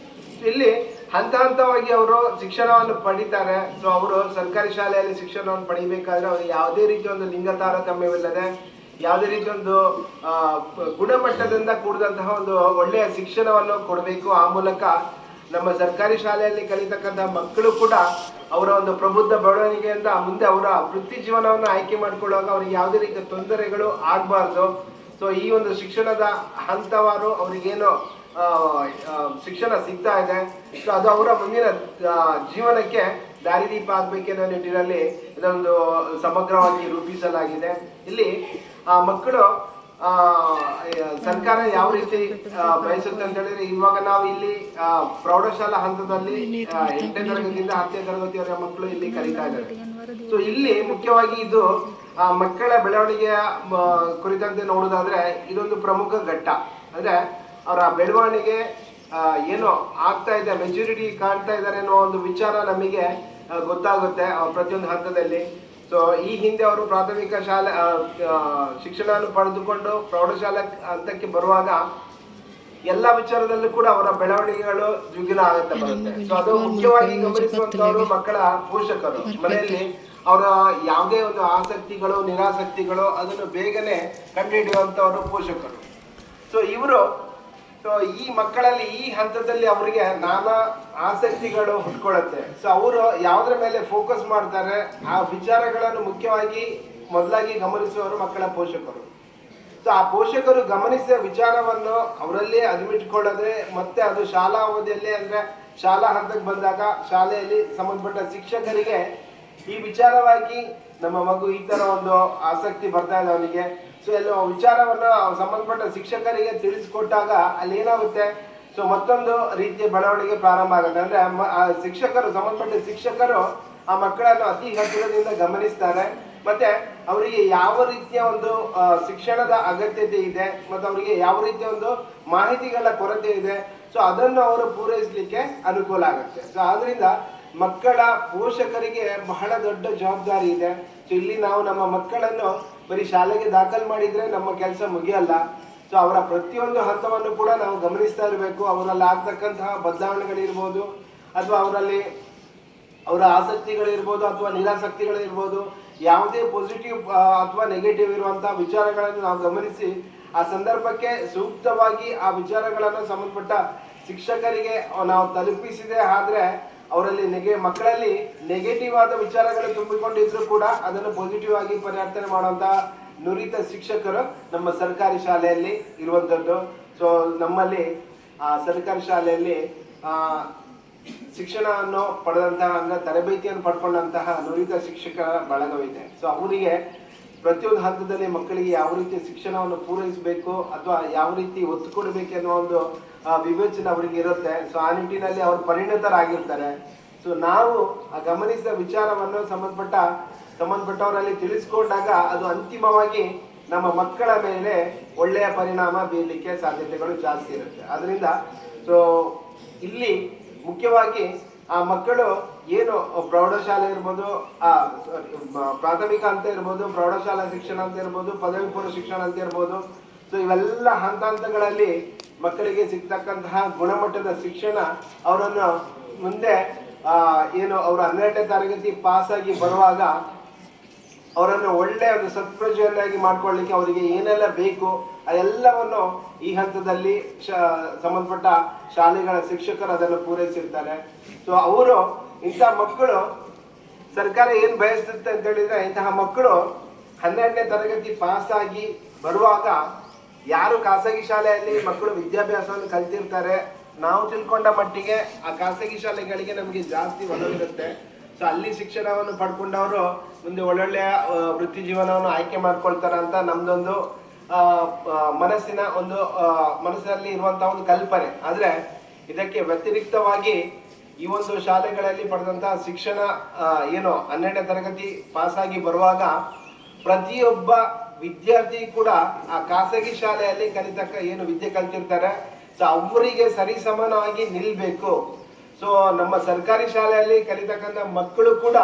ಇಲ್ಲಿ ಹಂತವಾಗಿ ಅವರು ಶಿಕ್ಷಣವನ್ನು ಪಡಿತಾರೆ. ಸೊ ಅವರು ಸರ್ಕಾರಿ ಶಾಲೆಯಲ್ಲಿ ಶಿಕ್ಷಣವನ್ನು ಪಡಿಬೇಕಾದ್ರೆ ಅವ್ರಿಗೆ ಯಾವುದೇ ರೀತಿಯ ಒಂದು ಲಿಂಗ ತಾರತಮ್ಯವಿಲ್ಲದೆ ಯಾವುದೇ ರೀತಿ ಒಂದು ಗುಣಮಟ್ಟದಿಂದ ಕೂಡಿದಂತಹ ಒಂದು ಒಳ್ಳೆಯ ಶಿಕ್ಷಣವನ್ನು ಕೊಡಬೇಕು. ಆ ಮೂಲಕ ನಮ್ಮ ಸರ್ಕಾರಿ ಶಾಲೆಯಲ್ಲಿ ಕಲಿತಕ್ಕಂತಹ ಮಕ್ಕಳು ಕೂಡ ಅವರ ಒಂದು ಪ್ರಬುದ್ಧ ಬೆಳವಣಿಗೆಯಿಂದ ಮುಂದೆ ಅವರ ವೃತ್ತಿ ಜೀವನವನ್ನು ಆಯ್ಕೆ ಮಾಡಿಕೊಳ್ಳುವಾಗ ಅವರಿಗೆ ಯಾವುದೇ ರೀತಿಯ ತೊಂದರೆಗಳು ಆಗಬಾರ್ದು. ಸೊ ಈ ಒಂದು ಶಿಕ್ಷಣದ ಹಂತವಾರು ಅವರಿಗೇನು ಶಿಕ್ಷಣ ಸಿಗ್ತಾ ಇದೆ, ಸೊ ಅದು ಅವರ ಮುಂದಿನ ಜೀವನಕ್ಕೆ ದಾರಿದೀಪ ಆಗಬೇಕೆನ್ನೋ ನಿಟ್ಟಿನಲ್ಲಿ ಇದೊಂದು ಸಮಗ್ರವಾಗಿ ರೂಪಿಸಲಾಗಿದೆ. ಇಲ್ಲಿ ಮಕ್ಕಳು ಸರ್ಕಾರ ಯಾವ ರೀತಿ ಬಯಸುತ್ತೆ ಅಂತ ಹೇಳಿದ್ರೆ, ಇವಾಗ ನಾವು ಇಲ್ಲಿ ಪ್ರೌಢಶಾಲಾ ಹಂತದಲ್ಲಿ 8ನೇ ತರಗತಿಯಿಂದ 10ನೇ ತರಗತಿಯವರ ಮಕ್ಕಳು ಇಲ್ಲಿ ಕಲಿತಾ ಇದ್ದಾರೆ. ಸೊ ಇಲ್ಲಿ ಮುಖ್ಯವಾಗಿ ಇದು ಮಕ್ಕಳ ಬೆಳವಣಿಗೆಯ ಕುರಿತಂತೆ ನೋಡೋದಾದ್ರೆ ಇದೊಂದು ಪ್ರಮುಖ ಘಟ್ಟ. ಅಂದ್ರೆ ಅವರ ಬೆಳವಣಿಗೆ ಏನು ಆಗ್ತಾ ಇದೆ, ಮೆಚುರಿಟಿ ಕಾಣ್ತಾ ಇದ್ದಾರೆ ಅನ್ನೋ ಒಂದು ವಿಚಾರ ನಮಗೆ ಗೊತ್ತಾಗುತ್ತೆ ಪ್ರತಿಯೊಂದು ಹಂತದಲ್ಲಿ. ಸೊ ಈ ಹಿಂದೆ ಅವರು ಪ್ರಾಥಮಿಕ ಶಾಲೆ ಶಿಕ್ಷಣವನ್ನು ಪಡೆದುಕೊಂಡು ಪ್ರೌಢಶಾಲಾ ಹಂತಕ್ಕೆ ಬರುವಾಗ ಎಲ್ಲ ವಿಚಾರದಲ್ಲೂ ಕೂಡ ಅವರ ಬೆಳವಣಿಗೆಗಳು ದ್ವಿಗುಣ ಆಗುತ್ತೆ ಬರುತ್ತೆ. ಸೊ ಅದು ಮುಖ್ಯವಾಗಿ ಗಮನಿಸುವಂತವರು ಮಕ್ಕಳ ಪೋಷಕರು. ಮನೆಯಲ್ಲಿ ಅವರ ಯಾವುದೇ ಒಂದು ಆಸಕ್ತಿಗಳು ನಿರಾಸಕ್ತಿಗಳು ಅದನ್ನು ಬೇಗನೆ ಕಂಡುಹಿಡಿಯುವಂಥವರು ಪೋಷಕರು. ಸೊ ಇವರು ಈ ಮಕ್ಕಳಲ್ಲಿ ಈ ಹಂತದಲ್ಲಿ ಅವರಿಗೆ ನಾನಾ ಆಸಕ್ತಿಗಳು ಹುಟ್ಕೊಳ್ಳುತ್ತೆ. ಸೊ ಅವರು ಯಾವುದ್ರ ಮೇಲೆ ಫೋಕಸ್ ಮಾಡ್ತಾರೆ ಆ ವಿಚಾರಗಳನ್ನು ಮುಖ್ಯವಾಗಿ ಮೊದಲಾಗಿ ಗಮನಿಸುವವರು ಮಕ್ಕಳ ಪೋಷಕರು. ಸೊ ಆ ಪೋಷಕರು ಗಮನಿಸಿದ ವಿಚಾರವನ್ನು ಅವರಲ್ಲೇ ಅದುಮಿಟ್ಕೊಳ್ಳೋದ್ರೆ ಮತ್ತೆ ಅದು ಶಾಲಾ ಅವಧಿಯಲ್ಲೇ ಅಂದರೆ ಶಾಲಾ ಹಂತಕ್ಕೆ ಬಂದಾಗ ಶಾಲೆಯಲ್ಲಿ ಸಂಬಂಧಪಟ್ಟ ಶಿಕ್ಷಕರಿಗೆ ಈ ವಿಚಾರವಾಗಿ ನಮ್ಮ ಮಗು ಈ ಥರ ಒಂದು ಆಸಕ್ತಿ ಬರ್ತಾ ಇದೆ ಅವನಿಗೆ, ಸೊ ಎಲ್ಲ ವಿಚಾರವನ್ನು ಸಂಬಂಧಪಟ್ಟ ಶಿಕ್ಷಕರಿಗೆ ತಿಳಿಸ್ಕೊಟ್ಟಾಗ ಅಲ್ಲಿ ಏನಾಗುತ್ತೆ, ಸೊ ಮತ್ತೊಂದು ರೀತಿಯ ಬೆಳವಣಿಗೆ ಪ್ರಾರಂಭ ಆಗುತ್ತೆ. ಅಂದರೆ ಆ ಶಿಕ್ಷಕರು ಸಂಬಂಧಪಟ್ಟ ಶಿಕ್ಷಕರು ಆ ಮಕ್ಕಳನ್ನು ಅತಿ ಹತ್ತಿರದಿಂದ ಗಮನಿಸ್ತಾರೆ, ಮತ್ತೆ ಅವರಿಗೆ ಯಾವ ರೀತಿಯ ಒಂದು ಶಿಕ್ಷಣದ ಅಗತ್ಯತೆ ಇದೆ ಮತ್ತು ಅವರಿಗೆ ಯಾವ ರೀತಿಯ ಒಂದು ಮಾಹಿತಿಗಳ ಕೊರತೆ ಇದೆ, ಸೊ ಅದನ್ನು ಅವರು ಪೂರೈಸಲಿಕ್ಕೆ ಅನುಕೂಲ ಆಗುತ್ತೆ. ಸೊ ಆದ್ರಿಂದ ಮಕ್ಕಳ ಪೋಷಕರಿಗೆ ಬಹಳ ದೊಡ್ಡ ಜವಾಬ್ದಾರಿ ಇದೆ. ಸೊ ಇಲ್ಲಿ ನಾವು ನಮ್ಮ ಮಕ್ಕಳನ್ನು ಬರೀ ಶಾಲೆಗೆ ದಾಖಲು ಮಾಡಿದ್ರೆ ನಮ್ಮ ಕೆಲಸ ಮುಗಿಯಲ್ಲ. ಸೊ ಅವರ ಪ್ರತಿಯೊಂದು ಹಂತವನ್ನು ಕೂಡ ನಾವು ಗಮನಿಸ್ತಾ ಇರಬೇಕು. ಅವರಲ್ಲಿ ಆಗ್ತಕ್ಕಂತಹ ಬದಲಾವಣೆಗಳಿರ್ಬೋದು ಅಥವಾ ಅವರಲ್ಲಿ ಅವರ ಆಸಕ್ತಿಗಳಿರ್ಬೋದು ಅಥವಾ ನಿರಾಸಕ್ತಿಗಳಿರ್ಬೋದು, ಯಾವುದೇ ಪಾಸಿಟಿವ್ ಅಥವಾ ನೆಗೆಟಿವ್ ಇರುವಂತಹ ವಿಚಾರಗಳನ್ನು ನಾವು ಗಮನಿಸಿ ಆ ಸಂದರ್ಭಕ್ಕೆ ಸೂಕ್ತವಾಗಿ ಆ ವಿಚಾರಗಳನ್ನು ಸಂಬಂಧಪಟ್ಟ ಶಿಕ್ಷಕರಿಗೆ ನಾವು ತಲುಪಿಸಿದೆ ಆದ್ರೆ ಅವರಲ್ಲಿ ಮಕ್ಕಳಲ್ಲಿ ನೆಗೆಟಿವ್ ಆದ ವಿಚಾರಗಳು ತುಂಬಿಕೊಂಡಿದ್ರು ಕೂಡ ಅದನ್ನು ಪಾಸಿಟಿವ್ ಆಗಿ ಪರಿವರ್ತನೆ ಮಾಡುವಂತಹ ನುರಿತ ಶಿಕ್ಷಕರು ನಮ್ಮ ಸರ್ಕಾರಿ ಶಾಲೆಯಲ್ಲಿ ಇರುವಂಥದ್ದು. ಸೊ ನಮ್ಮಲ್ಲಿ ಸರ್ಕಾರಿ ಶಾಲೆಯಲ್ಲಿ ಶಿಕ್ಷಣವನ್ನು ಪಡೆದಂತಹ ತರಬೇತಿಯನ್ನು ಪಡ್ಕೊಂಡಂತಹ ನುರಿತ ಶಿಕ್ಷಕರ ಬಳಗವಿದೆ. ಸೊ ಅವರಿಗೆ ಪ್ರತಿಯೊಂದು ಹಂತದಲ್ಲಿ ಮಕ್ಕಳಿಗೆ ಯಾವ ರೀತಿಯ ಶಿಕ್ಷಣವನ್ನು ಪೂರೈಸಬೇಕು ಅಥವಾ ಯಾವ ರೀತಿ ಒತ್ತು ಕೊಡಬೇಕು ಅನ್ನೋ ಒಂದು ವಿವೇಚನೆ ಅವರಿಗೆ ಇರುತ್ತೆ. ಸೊ ಆ ನಿಟ್ಟಿನಲ್ಲಿ ಅವರು ಪರಿಣತರಾಗಿರ್ತಾರೆ. ಸೊ ನಾವು ಆ ಗಮನಿಸಿದ ವಿಚಾರವನ್ನು ಸಂಬಂಧಪಟ್ಟವರಲ್ಲಿ ತಿಳಿಸ್ಕೊಂಡಾಗ ಅದು ಅಂತಿಮವಾಗಿ ನಮ್ಮ ಮಕ್ಕಳ ಮೇಲೆ ಒಳ್ಳೆಯ ಪರಿಣಾಮ ಬೀರಲಿಕ್ಕೆ ಸಾಧ್ಯತೆಗಳು ಜಾಸ್ತಿ ಇರುತ್ತೆ. ಅದರಿಂದ ಸೊ ಇಲ್ಲಿ ಮುಖ್ಯವಾಗಿ ಆ ಮಕ್ಕಳು ಏನು ಪ್ರೌಢಶಾಲೆ ಇರ್ಬೋದು, ಪ್ರಾಥಮಿಕ ಅಂತ ಇರ್ಬೋದು, ಪ್ರೌಢಶಾಲಾ ಶಿಕ್ಷಣ ಅಂತ ಇರ್ಬೋದು, ಪದವಿ ಪೂರ್ವ ಶಿಕ್ಷಣ ಅಂತ ಇರ್ಬೋದು, ಸೊ ಇವೆಲ್ಲ ಹಂತಗಳಲ್ಲಿ ಮಕ್ಕಳಿಗೆ ಸಿಗ್ತಕ್ಕಂತಹ ಗುಣಮಟ್ಟದ ಶಿಕ್ಷಣ ಅವರನ್ನು ಮುಂದೆ ಏನು ಅವರು 12ನೇ ತರಗತಿ ಪಾಸಾಗಿ ಬರುವಾಗ ಅವರನ್ನು ಒಳ್ಳೆಯ ಒಂದು ಸತ್ಪ್ರಜೆಯನ್ನಾಗಿ ಮಾಡ್ಕೊಳ್ಳಿಕ್ಕೆ ಅವರಿಗೆ ಏನೆಲ್ಲ ಬೇಕು ಅದೆಲ್ಲವನ್ನು ಈ ಹಂತದಲ್ಲಿ ಸಂಬಂಧಪಟ್ಟ ಶಾಲೆಗಳ ಶಿಕ್ಷಕರು ಅದನ್ನು ಪೂರೈಸಿರ್ತಾರೆ. ಸೊ ಅವರು ಇಂಥ ಮಕ್ಕಳು ಸರ್ಕಾರ ಏನು ಬಯಸುತ್ತೆ ಅಂತ ಹೇಳಿದ್ರೆ, ಇಂತಹ ಮಕ್ಕಳು 12ನೇ ತರಗತಿ ಪಾಸಾಗಿ ಬರುವಾಗ ಯಾರು ಖಾಸಗಿ ಶಾಲೆಯಲ್ಲಿ ಮಕ್ಕಳು ವಿದ್ಯಾಭ್ಯಾಸವನ್ನು ಕಲ್ತಿರ್ತಾರೆ, ನಾವು ತಿಳ್ಕೊಂಡ ಮಟ್ಟಿಗೆ ಆ ಖಾಸಗಿ ಶಾಲೆಗಳಿಗೆ ನಮಗೆ ಜಾಸ್ತಿ ಒಲವಿರುತ್ತೆ. ಸೊ ಅಲ್ಲಿ ಶಿಕ್ಷಣವನ್ನು ಪಡ್ಕೊಂಡವರು ಮುಂದೆ ಒಳ್ಳೊಳ್ಳೆಯ ವೃತ್ತಿ ಜೀವನವನ್ನು ಆಯ್ಕೆ ಮಾಡ್ಕೊಳ್ತಾರೆ ಅಂತ ನಮ್ದೊಂದು ಮನಸ್ಸಿನಲ್ಲಿ ಇರುವಂತಹ ಒಂದು ಕಲ್ಪನೆ. ಆದ್ರೆ ಇದಕ್ಕೆ ವ್ಯತಿರಿಕ್ತವಾಗಿ ಈ ಒಂದು ಶಾಲೆಗಳಲ್ಲಿ ಪಡೆದಂತಹ ಶಿಕ್ಷಣ ಏನು 12ನೇ ತರಗತಿ ಪಾಸಾಗಿ ಬರುವಾಗ ಪ್ರತಿಯೊಬ್ಬ ವಿದ್ಯಾರ್ಥಿ ಕೂಡ ಆ ಖಾಸಗಿ ಶಾಲೆಯಲ್ಲಿ ಏನು ವಿದ್ಯೆ ಕಲ್ತಿರ್ತಾರೆ, ಸೊ ಅವರಿಗೆ ಸರಿಸಮಾನವಾಗಿ ನಿಲ್ಬೇಕು. ಸೊ ನಮ್ಮ ಸರ್ಕಾರಿ ಶಾಲೆಯಲ್ಲಿ ಕಲಿತಕ್ಕಂಥ ಮಕ್ಕಳು ಕೂಡ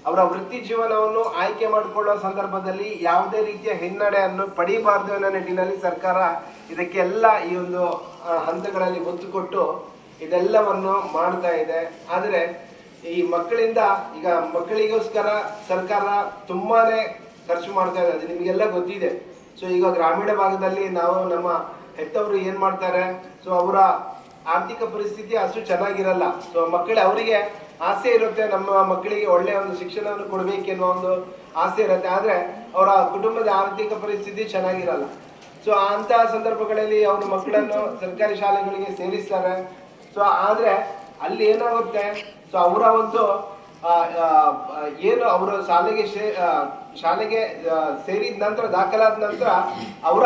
ಅವರ ವೃತ್ತಿ ಜೀವನವನ್ನು ಆಯ್ಕೆ ಮಾಡಿಕೊಳ್ಳುವ ಸಂದರ್ಭದಲ್ಲಿ ಯಾವುದೇ ರೀತಿಯ ಹಿನ್ನಡೆಯನ್ನು ಪಡೆಯಬಾರದು ಅನ್ನೋ ನಿಟ್ಟಿನಲ್ಲಿ ಸರ್ಕಾರ ಇದಕ್ಕೆಲ್ಲ ಈ ಒಂದು ಹಂತಗಳಲ್ಲಿ ಒತ್ತು ಕೊಟ್ಟು ಇದೆಲ್ಲವನ್ನು ಮಾಡ್ತಾ ಇದೆ. ಆದರೆ ಈ ಮಕ್ಕಳಿಂದ ಈಗ ಮಕ್ಕಳಿಗೋಸ್ಕರ ಸರ್ಕಾರ ತುಂಬಾನೇ ಖರ್ಚು ಮಾಡ್ತಾ ಇದೆ, ಅದು ನಿಮಗೆಲ್ಲ ಗೊತ್ತಿದೆ. ಸೊ ಈಗ ಗ್ರಾಮೀಣ ಭಾಗದಲ್ಲಿ ನಮ್ಮ ಹೆತ್ತವರು ಏನ್ ಮಾಡ್ತಾರೆ, ಸೊ ಅವರ ಆರ್ಥಿಕ ಪರಿಸ್ಥಿತಿ ಅಷ್ಟು ಚೆನ್ನಾಗಿರಲ್ಲ. ಸೊ ಅವರಿಗೆ ಆಸೆ ಇರುತ್ತೆ, ನಮ್ಮ ಮಕ್ಕಳಿಗೆ ಒಳ್ಳೆಯ ಒಂದು ಶಿಕ್ಷಣವನ್ನು ಕೊಡಬೇಕೆನ್ನುವ ಒಂದು ಆಸೆ ಇರುತ್ತೆ. ಆದ್ರೆ ಅವರ ಕುಟುಂಬದ ಆರ್ಥಿಕ ಪರಿಸ್ಥಿತಿ ಚೆನ್ನಾಗಿರಲ್ಲ. ಸೊ ಅಂತಹ ಸಂದರ್ಭಗಳಲ್ಲಿ ಅವರು ಮಕ್ಕಳನ್ನು ಸರ್ಕಾರಿ ಶಾಲೆಗಳಿಗೆ ಸೇರಿಸ್ತಾರೆ. ಸೊ ಆದ್ರೆ ಅಲ್ಲಿ ಏನಾಗುತ್ತೆ, ಸೊ ಅವರ ಒಂದು ಏನು ಅವರು ಶಾಲೆಗೆ ಸೇರಿದ ನಂತರ ದಾಖಲಾದ ನಂತರ ಅವರ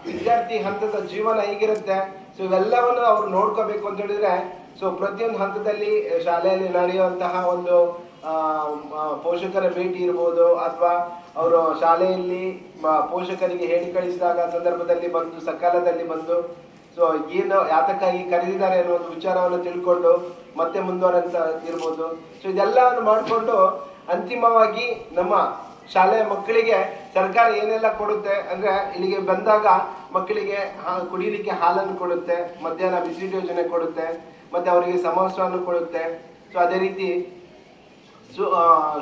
ವಿದ್ಯಾರ್ಥಿ ಹಂತದ ಜೀವನ ಹೇಗಿರುತ್ತೆ, ಸೊ ಇವೆಲ್ಲವನ್ನು ಅವ್ರು ನೋಡ್ಕೋಬೇಕು ಅಂತ ಹೇಳಿದ್ರೆ, ಸೊ ಪ್ರತಿಯೊಂದು ಹಂತದಲ್ಲಿ ಶಾಲೆಯಲ್ಲಿ ನಡೆಯುವಂತಹ ಒಂದು ಪೋಷಕರ ಭೇಟಿ ಇರ್ಬೋದು, ಅಥವಾ ಅವರು ಶಾಲೆಯಲ್ಲಿ ಪೋಷಕರಿಗೆ ಹೇಳಿ ಕಳಿಸಿದಾಗ ಸಂದರ್ಭದಲ್ಲಿ ಬಂದು ಸಕಾಲದಲ್ಲಿ ಬಂದು ಸೊ ಏನು ಯಾತಕ್ಕಾಗಿ ಕರೆದಿದ್ದಾರೆ ಅನ್ನೋ ಒಂದು ವಿಚಾರವನ್ನು ತಿಳ್ಕೊಂಡು ಮತ್ತೆ ಮುಂದುವರಂತ ಇರ್ಬೋದು. ಸೊ ಇದೆಲ್ಲವನ್ನು ಮಾಡಿಕೊಂಡು ಅಂತಿಮವಾಗಿ ನಮ್ಮ ಶಾಲೆಯ ಮಕ್ಕಳಿಗೆ ಸರ್ಕಾರ ಏನೆಲ್ಲ ಕೊಡುತ್ತೆ ಅಂದ್ರೆ, ಇಲ್ಲಿಗೆ ಬಂದಾಗ ಮಕ್ಕಳಿಗೆ ಕುಡಿಯಲಿಕ್ಕೆ ಹಾಲನ್ನು ಕೊಡುತ್ತೆ, ಮಧ್ಯಾಹ್ನ ಬಿಸಿ ಯೋಜನೆ ಕೊಡುತ್ತೆ, ಮತ್ತೆ ಅವರಿಗೆ ಸಮವಸ್ತ್ರವನ್ನು ಕೊಡುತ್ತೆ. ಸೊ ಅದೇ ರೀತಿ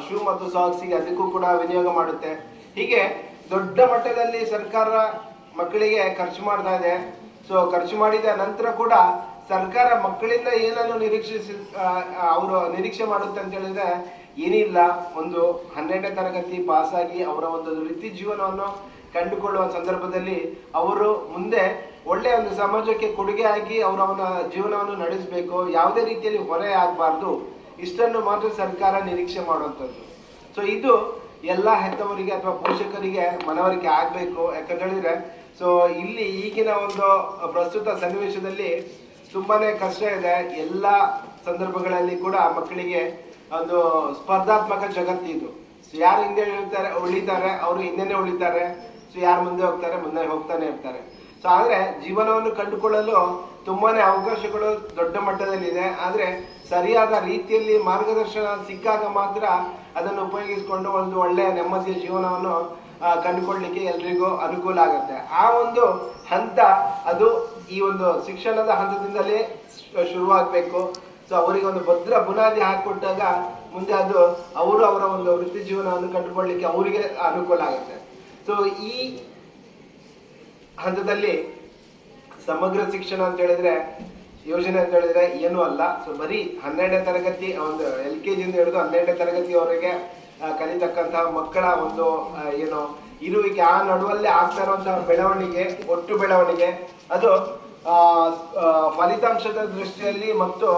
ಶೂ ಮತ್ತು ಸಾಕ್ಸಿಗೆ ಅದಕ್ಕೂ ಕೂಡ ವಿನಿಯೋಗ ಮಾಡುತ್ತೆ. ಹೀಗೆ ದೊಡ್ಡ ಮಟ್ಟದಲ್ಲಿ ಸರ್ಕಾರ ಮಕ್ಕಳಿಗೆ ಖರ್ಚು ಮಾಡ್ತಾ ಇದೆ. ಸೊ ಖರ್ಚು ಮಾಡಿದ ನಂತರ ಕೂಡ ಸರ್ಕಾರ ಮಕ್ಕಳಿಂದ ಏನನ್ನು ಅವರು ನಿರೀಕ್ಷೆ ಮಾಡುತ್ತೆ ಅಂತ ಹೇಳಿದ್ರೆ ಏನಿಲ್ಲ, ಒಂದು 12ನೇ ತರಗತಿ ಪಾಸಾಗಿ ಅವರ ಒಂದು ವೃತ್ತಿ ಜೀವನವನ್ನು ಕಂಡುಕೊಳ್ಳುವ ಸಂದರ್ಭದಲ್ಲಿ ಅವರು ಮುಂದೆ ಒಳ್ಳೆಯ ಒಂದು ಸಮಾಜಕ್ಕೆ ಕೊಡುಗೆ ಆಗಿ ಅವರ ಜೀವನವನ್ನು ನಡೆಸಬೇಕು, ಯಾವುದೇ ರೀತಿಯಲ್ಲಿ ಹೊರೆ ಆಗಬಾರ್ದು, ಇಷ್ಟನ್ನು ಮಾತ್ರ ಸರ್ಕಾರ ನಿರೀಕ್ಷೆ ಮಾಡುವಂಥದ್ದು. ಸೊ ಇದು ಎಲ್ಲ ಹೆತ್ತವರಿಗೆ ಅಥವಾ ಪೋಷಕರಿಗೆ ಮನವರಿಕೆ ಆಗಬೇಕು. ಯಾಕಂತ ಹೇಳಿದ್ರೆ ಸೊ ಇಲ್ಲಿ ಈಗಿನ ಒಂದು ಪ್ರಸ್ತುತ ಸನ್ನಿವೇಶದಲ್ಲಿ ತುಂಬಾನೇ ಕಷ್ಟ ಇದೆ. ಎಲ್ಲ ಸಂದರ್ಭಗಳಲ್ಲಿ ಕೂಡ ಮಕ್ಕಳಿಗೆ ಒಂದು ಸ್ಪರ್ಧಾತ್ಮಕ ಜಗತ್ತಿದು. ಸೊ ಯಾರು ಹಿಂದೆ ಉಳಿತಾರೆ ಅವರು ಹಿಂದೆನೇ ಉಳಿತಾರೆ. ಸೊ ಯಾರು ಮುಂದೆ ಹೋಗ್ತಾರೆ ಮುಂದೆ ಹೋಗ್ತಾನೆ ಇರ್ತಾರೆ. ಸೊ ಆದರೆ ಜೀವನವನ್ನು ಕಂಡುಕೊಳ್ಳಲು ತುಂಬಾನೇ ಅವಕಾಶಗಳು ದೊಡ್ಡ ಮಟ್ಟದಲ್ಲಿದೆ. ಆದರೆ ಸರಿಯಾದ ರೀತಿಯಲ್ಲಿ ಮಾರ್ಗದರ್ಶನ ಸಿಕ್ಕಾಗ ಮಾತ್ರ ಅದನ್ನು ಉಪಯೋಗಿಸಿಕೊಂಡು ಒಂದು ಒಳ್ಳೆಯ ನೆಮ್ಮದಿಯ ಜೀವನವನ್ನು ಕಂಡುಕೊಳ್ಳಲಿಕ್ಕೆ ಎಲ್ರಿಗೂ ಅನುಕೂಲ ಆಗುತ್ತೆ. ಆ ಒಂದು ಹಂತ ಅದು ಈ ಒಂದು ಶಿಕ್ಷಣದ ಹಂತದಿಂದಲೇ ಶುರುವಾಗಬೇಕು. ಸೊ ಅವರಿಗೆ ಒಂದು ಭದ್ರ ಬುನಾದಿ ಹಾಕಿಕೊಟ್ಟಾಗ ಮುಂದೆ ಅದು ಅವರು ಅವರ ಒಂದು ವೃತ್ತಿ ಜೀವನವನ್ನು ಕಂಡುಕೊಳ್ಳಲಿಕ್ಕೆ ಅವರಿಗೆ ಅನುಕೂಲ ಆಗುತ್ತೆ. ಸೊ ಈ ಹಂತದಲ್ಲಿ ಸಮಗ್ರ ಶಿಕ್ಷಣ ಅಂತ ಹೇಳಿದ್ರೆ ಯೋಜನೆ ಅಂತ ಹೇಳಿದ್ರೆ ಏನೂ ಅಲ್ಲ. ಸೊ ಬರೀ 12ನೇ ತರಗತಿ ಒಂದು LKG ಇಂದ ಹಿಡಿದು 12ನೇ ತರಗತಿಯವರೆಗೆ ಕಲಿತಕ್ಕಂತಹ ಮಕ್ಕಳ ಒಂದು ಏನು ಇರುವಿಕೆ, ಆ ನಡುವಲ್ಲೇ ಆಗ್ತಾ ಇರುವಂತಹ ಬೆಳವಣಿಗೆ, ಒಟ್ಟು ಬೆಳವಣಿಗೆ ಅದು ಫಲಿತಾಂಶದ ದೃಷ್ಟಿಯಲ್ಲಿ ಮತ್ತು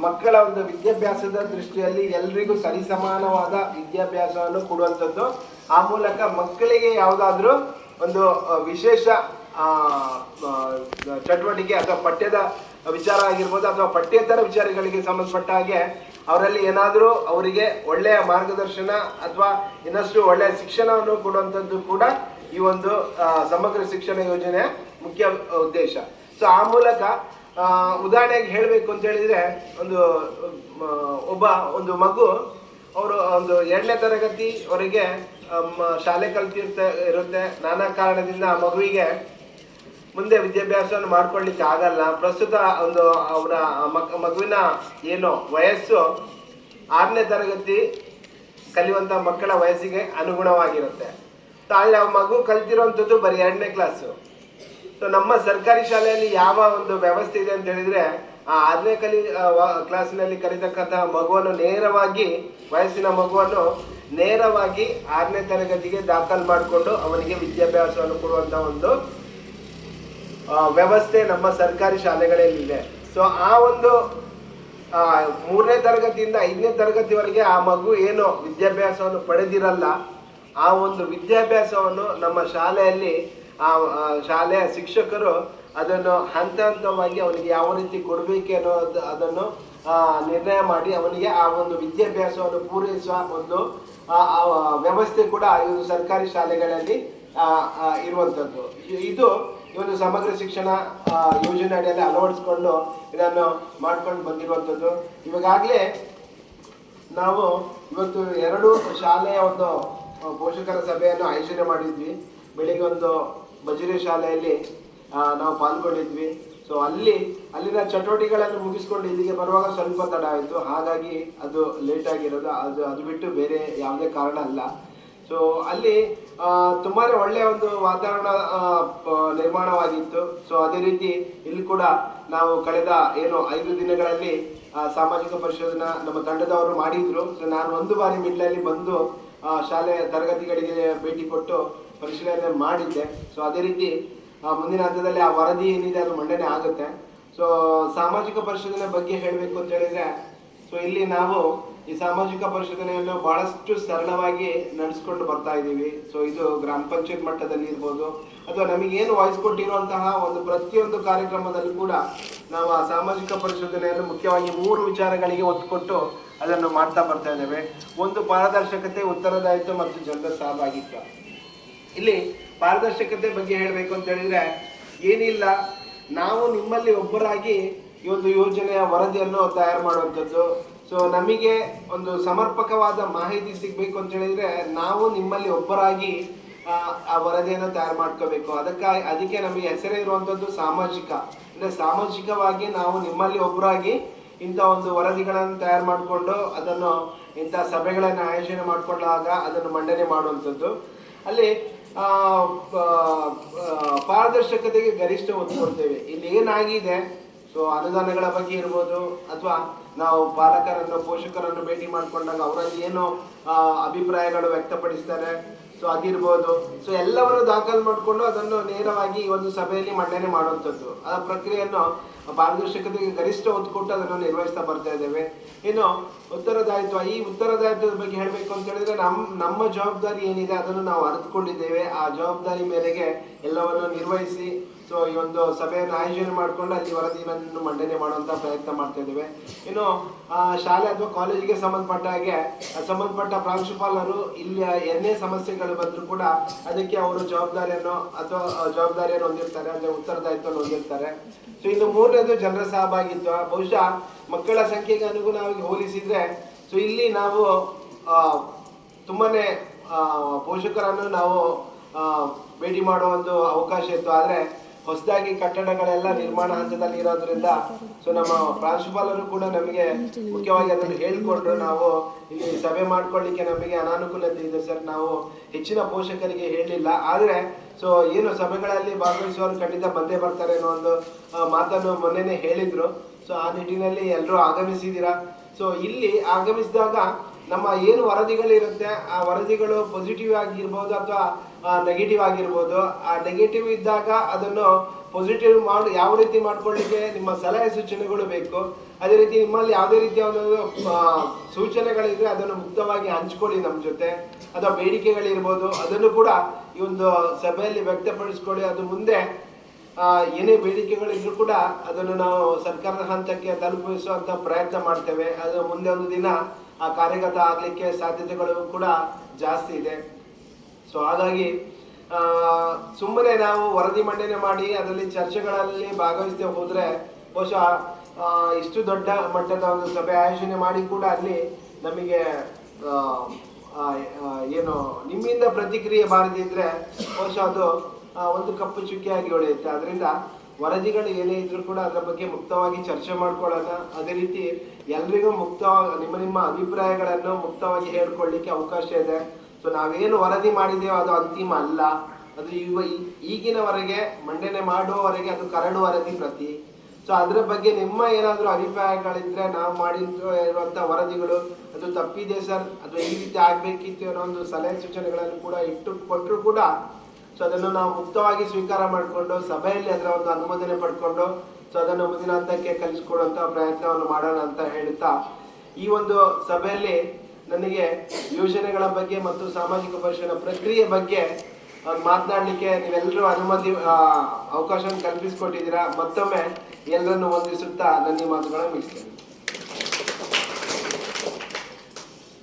ಮಕ್ಕಳ ಒಂದು ವಿದ್ಯಾಭ್ಯಾಸದ ದೃಷ್ಟಿಯಲ್ಲಿ ಎಲ್ರಿಗೂ ಸರಿಸಮಾನವಾದ ವಿದ್ಯಾಭ್ಯಾಸವನ್ನು ಕೊಡುವಂಥದ್ದು. ಆ ಮೂಲಕ ಮಕ್ಕಳಿಗೆ ಯಾವುದಾದ್ರೂ ಒಂದು ವಿಶೇಷ ಚಟುವಟಿಕೆ ಅಥವಾ ಪಠ್ಯದ ವಿಚಾರ ಆಗಿರ್ಬೋದು ಅಥವಾ ಪಠ್ಯೇತರ ವಿಚಾರಗಳಿಗೆ ಸಂಬಂಧಪಟ್ಟ ಹಾಗೆ ಅವರಲ್ಲಿ ಏನಾದರೂ ಅವರಿಗೆ ಒಳ್ಳೆಯ ಮಾರ್ಗದರ್ಶನ ಅಥವಾ ಇನ್ನಷ್ಟು ಒಳ್ಳೆಯ ಶಿಕ್ಷಣವನ್ನು ಕೊಡುವಂಥದ್ದು ಕೂಡ ಈ ಒಂದು ಸಮಗ್ರ ಶಿಕ್ಷಣ ಯೋಜನೆಯ ಮುಖ್ಯ ಉದ್ದೇಶ. ಸೊ ಆ ಮೂಲಕ ಉದಾಹರಣೆಗೆ ಹೇಳಬೇಕು ಅಂತ ಹೇಳಿದ್ರೆ ಒಂದು ಮಗು ಅವರು ಒಂದು 2ನೇ ತರಗತಿವರೆಗೆ ಶಾಲೆ ಇರುತ್ತೆ. ನಾನಾ ಕಾರಣದಿಂದ ಆ ಮಗುವಿಗೆ ಮುಂದೆ ವಿದ್ಯಾಭ್ಯಾಸವನ್ನು ಮಾಡ್ಕೊಳ್ಳಿಕ್ಕೆ ಆಗಲ್ಲ. ಪ್ರಸ್ತುತ ಒಂದು ಅವರ ಮಗುವಿನ ಏನು ವಯಸ್ಸು 6ನೇ ತರಗತಿ ಕಲಿಯುವಂಥ ಮಕ್ಕಳ ವಯಸ್ಸಿಗೆ ಅನುಗುಣವಾಗಿರುತ್ತೆ. ಆದರೆ ಆ ಮಗು ಕಲ್ತಿರುವಂಥದ್ದು ಬರೀ 2ನೇ ಕ್ಲಾಸು. ಸೊ ನಮ್ಮ ಸರ್ಕಾರಿ ಶಾಲೆಯಲ್ಲಿ ಯಾವ ಒಂದು ವ್ಯವಸ್ಥೆ ಇದೆ ಅಂತ ಹೇಳಿದ್ರೆ ಆ 6ನೇ ಕ್ಲಾಸಿನಲ್ಲಿ ಕಲಿತಕ್ಕಂತಹ ಮಗುವನ್ನು ನೇರವಾಗಿ ವಯಸ್ಸಿನ ಮಗುವನ್ನು ನೇರವಾಗಿ 6ನೇ ತರಗತಿಗೆ ದಾಖಲು ಮಾಡಿಕೊಂಡು ಅವನಿಗೆ ವಿದ್ಯಾಭ್ಯಾಸವನ್ನು ಕೊಡುವಂಥ ಒಂದು ವ್ಯವಸ್ಥೆ ನಮ್ಮ ಸರ್ಕಾರಿ ಶಾಲೆಗಳಲ್ಲಿದೆ. ಸೊ ಆ ಒಂದು 3ನೇ ತರಗತಿಯಿಂದ 5ನೇ ತರಗತಿವರೆಗೆ ಆ ಮಗು ಏನು ವಿದ್ಯಾಭ್ಯಾಸವನ್ನು ಪಡೆದಿರಲ್ಲ, ಆ ಒಂದು ವಿದ್ಯಾಭ್ಯಾಸವನ್ನು ನಮ್ಮ ಶಾಲೆಯಲ್ಲಿ ಶಾಲೆಯ ಶಿಕ್ಷಕರು ಅದನ್ನು ಹಂತ ಹಂತವಾಗಿ ಅವನಿಗೆ ಯಾವ ರೀತಿ ಕೊಡಬೇಕು ಅನ್ನೋದು ಅದನ್ನು ನಿರ್ಣಯ ಮಾಡಿ ಅವನಿಗೆ ಆ ಒಂದು ವಿದ್ಯಾಭ್ಯಾಸವನ್ನು ಪೂರೈಸುವ ಒಂದು ವ್ಯವಸ್ಥೆ ಕೂಡ ಈ ಸರ್ಕಾರಿ ಶಾಲೆಗಳಲ್ಲಿ ಇರುವಂಥದ್ದು. ಇದು ಈ ಒಂದು ಸಮಗ್ರ ಶಿಕ್ಷಣ ಯೋಜನೆ ಅಡಿಯಲ್ಲಿ ಅಳವಡಿಸ್ಕೊಂಡು ಇದನ್ನು ಮಾಡ್ಕೊಂಡು ಬಂದಿರುವಂಥದ್ದು. ಇವಾಗಲೇ ನಾವು ಇವತ್ತು 2 ಶಾಲೆಯ ಒಂದು ಪೋಷಕರ ಸಭೆಯನ್ನು ಆಯೋಜನೆ ಮಾಡಿದ್ವಿ. ಬೆಳಿಗ್ಗೆ ಒಂದು ಬಜರೆ ಶಾಲೆಯಲ್ಲಿ ನಾವು ಪಾಲ್ಗೊಂಡಿದ್ವಿ. ಸೊ ಅಲ್ಲಿನ ಚಟುವಟಿಕೆಗಳನ್ನು ಮುಗಿಸ್ಕೊಂಡು ಇಲ್ಲಿಗೆ ಬರುವಾಗ ಸ್ವಲ್ಪ ತಡ ಆಯಿತು, ಹಾಗಾಗಿ ಅದು ಲೇಟ್ ಆಗಿರೋದು. ಅದು ಬಿಟ್ಟು ಬೇರೆ ಯಾವುದೇ ಕಾರಣ ಅಲ್ಲ. ಸೊ ಅಲ್ಲಿ ತುಂಬಾ ಒಳ್ಳೆಯ ಒಂದು ವಾತಾವರಣ ನಿರ್ಮಾಣವಾಗಿತ್ತು. ಸೊ ಅದೇ ರೀತಿ ಇಲ್ಲಿ ಕೂಡ ನಾವು ಕಳೆದ 5 ದಿನಗಳಲ್ಲಿ ಸಾಮಾಜಿಕ ಪರಿಶೋಧನಾ ನಮ್ಮ ತಂಡದವರು ಮಾಡಿದ್ರು. ಸೊ ನಾನು ಒಂದು ಬಾರಿ ಮಿಡ್ಲಲ್ಲಿ ಬಂದು ಶಾಲೆ ತರಗತಿಗಳಿಗೆ ಭೇಟಿ ಕೊಟ್ಟು ಪರಿಶೀಲನೆ ಮಾಡಿದ್ದೆ. ಸೊ ಅದೇ ರೀತಿ ಮುಂದಿನ ಹಂತದಲ್ಲಿ ಆ ವರದಿ ಏನಿದೆ ಅದು ಮಂಡನೆ ಆಗುತ್ತೆ. ಸೊ ಸಾಮಾಜಿಕ ಪರಿಶೋಧನೆ ಬಗ್ಗೆ ಹೇಳಬೇಕು ಅಂತ ಹೇಳಿದ್ರೆ, ಸೊ ಇಲ್ಲಿ ನಾವು ಈ ಸಾಮಾಜಿಕ ಪರಿಶೋಧನೆಯನ್ನು ಬಹಳಷ್ಟು ಸರಳವಾಗಿ ನಡೆಸ್ಕೊಂಡು ಬರ್ತಾ ಇದ್ದೀವಿ. ಸೊ ಇದು ಗ್ರಾಮ ಪಂಚಾಯತ್ ಮಟ್ಟದಲ್ಲಿ ಇರ್ಬೋದು ಅಥವಾ ನಮಗೇನು ವಹಿಸ್ಕೊಟ್ಟಿರುವಂತಹ ಒಂದು ಪ್ರತಿಯೊಂದು ಕಾರ್ಯಕ್ರಮದಲ್ಲಿ ಕೂಡ ನಾವು ಆ ಸಾಮಾಜಿಕ ಪರಿಶೋಧನೆಯನ್ನು ಮುಖ್ಯವಾಗಿ 3 ವಿಚಾರಗಳಿಗೆ ಒತ್ತು ಕೊಟ್ಟು ಅದನ್ನು ಮಾಡ್ತಾ ಬರ್ತಾ ಇದ್ದೇವೆ. ಒಂದು ಪಾರದರ್ಶಕತೆ, ಉತ್ತರದಾಯಿತ್ವ ಮತ್ತು ಜನರ ಸಹಭಾಗಿತ್ವ. ಇಲ್ಲಿ ಪಾರದರ್ಶಕತೆ ಬಗ್ಗೆ ಹೇಳಬೇಕು ಅಂತ ಹೇಳಿದ್ರೆ ಏನಿಲ್ಲ, ನಾವು ನಿಮ್ಮಲ್ಲಿ ಒಬ್ಬರಾಗಿ ಈ ಒಂದು ಯೋಜನೆಯ ವರದಿಯನ್ನು ತಯಾರು ಮಾಡುವಂಥದ್ದು. ಸೊ ನಮಗೆ ಒಂದು ಸಮರ್ಪಕವಾದ ಮಾಹಿತಿ ಸಿಗಬೇಕು ಅಂತ ಹೇಳಿದ್ರೆ ನಾವು ನಿಮ್ಮಲ್ಲಿ ಒಬ್ಬರಾಗಿ ಆ ವರದಿಯನ್ನು ತಯಾರು ಮಾಡ್ಕೋಬೇಕು. ಅದಕ್ಕೆ ನಮಗೆ ಹೆಸರೇ ಇರುವಂಥದ್ದು ಸಾಮಾಜಿಕ. ಅಂದರೆ ಸಾಮಾಜಿಕವಾಗಿ ನಾವು ನಿಮ್ಮಲ್ಲಿ ಒಬ್ಬರಾಗಿ ಇಂಥ ಒಂದು ವರದಿಗಳನ್ನು ತಯಾರು ಮಾಡಿಕೊಂಡು ಅದನ್ನು ಇಂಥ ಸಭೆಗಳನ್ನು ಆಯೋಜನೆ ಮಾಡಿಕೊಂಡಾಗ ಅದನ್ನು ಮಂಡನೆ ಮಾಡುವಂಥದ್ದು. ಅಲ್ಲಿ ಪಾರದರ್ಶಕತೆಗೆ ಗರಿಷ್ಠ ಒತ್ತು ಕೊಡ್ತೇವೆ. ಇಲ್ಲಿ ಏನಾಗಿದೆ, ಸೊ ಅನುದಾನಗಳ ಬಗ್ಗೆ ಇರ್ಬೋದು, ಅಥವಾ ನಾವು ಪಾಲಕರನ್ನು ಪೋಷಕರನ್ನು ಭೇಟಿ ಮಾಡಿಕೊಂಡಾಗ ಅವರಲ್ಲಿ ಏನು ಅಭಿಪ್ರಾಯಗಳು ವ್ಯಕ್ತಪಡಿಸ್ತಾರೆ, ಸೊ ಅದಿರ್ಬೋದು. ಸೊ ಎಲ್ಲವನ್ನು ದಾಖಲು ಮಾಡಿಕೊಂಡು ಅದನ್ನು ನೇರವಾಗಿ ಈ ಒಂದು ಸಭೆಯಲ್ಲಿ ಮಂಡನೆ ಮಾಡುವಂಥದ್ದು. ಆ ಪ್ರಕ್ರಿಯೆಯನ್ನು ಪಾರದರ್ಶಕತೆಗೆ ಗರಿಷ್ಠ ಒತ್ತು ಕೊಟ್ಟು ಅದನ್ನು ನಿರ್ವಹಿಸ್ತಾ ಬರ್ತಾ ಇದ್ದೇವೆ. ಇನ್ನು ಉತ್ತರದಾಯಿತ್ವ, ಈ ಉತ್ತರದಾಯಿತ್ವದ ಬಗ್ಗೆ ಹೇಳಬೇಕು ಅಂತ ಹೇಳಿದ್ರೆ ನಮ್ಮ ಜವಾಬ್ದಾರಿ ಏನಿದೆ ಅದನ್ನು ನಾವು ಅರಿತುಕೊಂಡಿದ್ದೇವೆ. ಆ ಜವಾಬ್ದಾರಿ ಮೇರೆಗೆ ಎಲ್ಲವನ್ನು ನಿರ್ವಹಿಸಿ ಸೊ ಈ ಒಂದು ಸಭೆಯನ್ನು ಆಯೋಜನೆ ಮಾಡಿಕೊಂಡು ಅಲ್ಲಿ ವರದಿಯನ್ನು ಮಂಡನೆ ಮಾಡುವಂಥ ಪ್ರಯತ್ನ ಮಾಡ್ತಾ ಇದ್ದೇವೆ. ಇನ್ನು ಶಾಲೆ ಅಥವಾ ಕಾಲೇಜಿಗೆ ಸಂಬಂಧಪಟ್ಟ ಹಾಗೆ ಸಂಬಂಧಪಟ್ಟ ಪ್ರಾಂಶುಪಾಲರು ಇಲ್ಲಿ ಏನೇ ಸಮಸ್ಯೆಗಳು ಬಂದರೂ ಕೂಡ ಅದಕ್ಕೆ ಅವರು ಜವಾಬ್ದಾರಿಯನ್ನು ಹೊಂದಿರ್ತಾರೆ, ಅಂದರೆ ಉತ್ತರದಾಯಿತ್ವವನ್ನು ಹೊಂದಿರ್ತಾರೆ. ಸೊ ಇನ್ನು ಮೂರನೇದು ಜನರ ಸಹಭಾಗಿತ್ವ. ಬಹುಶಃ ಮಕ್ಕಳ ಸಂಖ್ಯೆಗೆ ಅನುಗುಣವಾಗಿ ಹೋಲಿಸಿದ್ರೆ ಸೊ ಇಲ್ಲಿ ನಾವು ತುಂಬಾನೇ ಪೋಷಕರನ್ನು ನಾವು ಭೇಟಿ ಮಾಡುವ ಒಂದು ಅವಕಾಶ ಇತ್ತು. ಆದರೆ ಹೊಸದಾಗಿ ಕಟ್ಟಡಗಳೆಲ್ಲ ನಿರ್ಮಾಣ ಹಂತದಲ್ಲಿ ಇರೋದ್ರಿಂದ ಸೊ ನಮ್ಮ ಪ್ರಾಂಶುಪಾಲರು ಕೂಡ ನಮಗೆ ಮುಖ್ಯವಾಗಿ ಅದನ್ನು ಹೇಳಿಕೊಂಡ್ರು. ನಾವು ಇಲ್ಲಿ ಸಭೆ ಮಾಡ್ಕೊಳ್ಳಿಕ್ಕೆ ನಮಗೆ ಅನಾನುಕೂಲತೆ ಇದೆ ಸರ್, ನಾವು ಹೆಚ್ಚಿನ ಪೋಷಕರಿಗೆ ಹೇಳಿಲ್ಲ, ಆದರೆ ಸೊ ಏನು ಸಭೆಗಳಲ್ಲಿ ಭಾಗವಹಿಸುವವರು ಖಂಡಿತ ಬಂದೇ ಬರ್ತಾರೆ ಅನ್ನೋ ಒಂದು ಮಾತನ್ನು ಮೊನ್ನೆನೇ ಹೇಳಿದ್ರು. ಸೊ ಆ ನಿಟ್ಟಿನಲ್ಲಿ ಎಲ್ಲರೂ ಆಗಮಿಸಿದ್ದೀರಾ. ಸೊ ಇಲ್ಲಿ ಆಗಮಿಸಿದಾಗ ನಮ್ಮ ಏನು ವರದಿಗಳಿರುತ್ತೆ ಆ ವರದಿಗಳು ಪಾಸಿಟಿವ್ ಆಗಿರ್ಬೋದು ಅಥವಾ ನೆಗೆಟಿವ್ ಆಗಿರ್ಬೋದು. ಆ ನೆಗೆಟಿವ್ ಇದ್ದಾಗ ಅದನ್ನು ಪಾಸಿಟಿವ್ ಯಾವ ರೀತಿ ಮಾಡ್ಕೊಳ್ಳಿಕ್ಕೆ ನಿಮ್ಮ ಸಲಹೆ ಸೂಚನೆಗಳು ಬೇಕು. ಅದೇ ರೀತಿ ನಿಮ್ಮಲ್ಲಿ ಯಾವುದೇ ರೀತಿಯ ಒಂದು ಸೂಚನೆಗಳಿದ್ರೆ ಅದನ್ನು ಮುಕ್ತವಾಗಿ ಹಂಚ್ಕೊಳ್ಳಿ ನಮ್ಮ ಜೊತೆ, ಅಥವಾ ಬೇಡಿಕೆಗಳಿರ್ಬೋದು ಅದನ್ನು ಕೂಡ ಈ ಒಂದು ಸಭೆಯಲ್ಲಿ ವ್ಯಕ್ತಪಡಿಸ್ಕೊಳ್ಳಿ. ಅದು ಮುಂದೆ ಏನೇ ಬೇಡಿಕೆಗಳಿದ್ರು ಕೂಡ ಅದನ್ನು ನಾವು ಸರ್ಕಾರದ ಹಂತಕ್ಕೆ ತಲುಪಿಸುವಂತ ಪ್ರಯತ್ನ ಮಾಡ್ತೇವೆ. ಅದು ಮುಂದೆ ಒಂದು ದಿನ ಆ ಕಾರ್ಯಗತ ಆಗ್ಲಿಕ್ಕೆ ಸಾಧ್ಯತೆಗಳು ಕೂಡ ಜಾಸ್ತಿ ಇದೆ. ಸೊ ಹಾಗಾಗಿ ಸುಮ್ಮನೆ ನಾವು ವರದಿ ಮಂಡನೆ ಮಾಡಿ ಅದರಲ್ಲಿ ಚರ್ಚೆಗಳಲ್ಲಿ ಭಾಗವಹಿಸದೆ ಹೋದ್ರೆ ಬಹುಶಃ ಇಷ್ಟು ದೊಡ್ಡ ಮಟ್ಟದ ಒಂದು ಸಭೆ ಆಯೋಜನೆ ಮಾಡಿ ಕೂಡ ಅಲ್ಲಿ ನಮಗೆ ಏನು ನಿಮ್ಮಿಂದ ಪ್ರತಿಕ್ರಿಯೆ ಬಾರದಿದ್ರೆ ಬಹುಶಃ ಅದು ಒಂದು ಕಪ್ಪು ಚುಕ್ಕಿಯಾಗಿ ಉಳಿಯುತ್ತೆ. ಅದರಿಂದ ವರದಿಗಳು ಏನೇ ಇದ್ರೂ ಕೂಡ ಅದರ ಬಗ್ಗೆ ಮುಕ್ತವಾಗಿ ಚರ್ಚೆ ಮಾಡ್ಕೊಳ್ಳೋಣ. ಅದೇ ರೀತಿ ಎಲ್ರಿಗೂ ನಿಮ್ಮ ಅಭಿಪ್ರಾಯಗಳನ್ನು ಮುಕ್ತವಾಗಿ ಹೇಳ್ಕೊಳ್ಳಿಕ್ಕೆ ಅವಕಾಶ ಇದೆ. ಸೊ ನಾವೇನು ವರದಿ ಮಾಡಿದ್ದೇವೆ ಅದು ಅಂತಿಮ ಅಲ್ಲ, ಅದು ಈಗಿನವರೆಗೆ ಮಂಡನೆ ಮಾಡುವವರೆಗೆ ಅದು ಕರಡು ವರದಿ ಪ್ರತಿ. ಸೊ ಅದರ ಬಗ್ಗೆ ನಿಮ್ಮ ಏನಾದರೂ ಅಭಿಪ್ರಾಯಗಳಿದ್ರೆ ನಾವು ಮಾಡಿರುವಂಥ ವರದಿಗಳು ಅದು ತಪ್ಪಿದೆ ಸರ್, ಅದು ಈ ರೀತಿ ಆಗಬೇಕಿತ್ತು ಅನ್ನೋ ಒಂದು ಸಲಹೆ ಸೂಚನೆಗಳನ್ನು ಕೂಡ ಕೊಟ್ಟರು ಕೂಡ ಸೊ ಅದನ್ನು ನಾವು ಮುಕ್ತವಾಗಿ ಸ್ವೀಕಾರ ಮಾಡಿಕೊಂಡು ಸಭೆಯಲ್ಲಿ ಅದರ ಒಂದು ಅನುಮೋದನೆ ಪಡ್ಕೊಂಡು ಸೊ ಅದನ್ನು ಮುಂದಿನ ಹಂತಕ್ಕೆ ಕಲಿಸ್ಕೊಡುವಂಥ ಪ್ರಯತ್ನವನ್ನು ಮಾಡೋಣ ಅಂತ ಹೇಳ್ತಾ, ಈ ಒಂದು ಸಭೆಯಲ್ಲಿ ನನಗೆ ಯೋಜನೆಗಳ ಬಗ್ಗೆ ಮತ್ತು ಸಾಮಾಜಿಕ ಪರಿಶೀಲನಾ ಪ್ರಕ್ರಿಯೆ ಬಗ್ಗೆ ಮಾತನಾಡಲಿಕ್ಕೆ ನೀವೆಲ್ಲರೂ ಅವಕಾಶವನ್ನು ಕಲ್ಪಿಸಿಕೊಟ್ಟಿದ್ದೀರಾ. ಮತ್ತೊಮ್ಮೆ ಎಲ್ಲರನ್ನು ವಂದಿಸುತ್ತಾ ನನ್ನ ಮಾತುಗಳನ್ನು ಮುಗಿಸ್ತೇನೆ.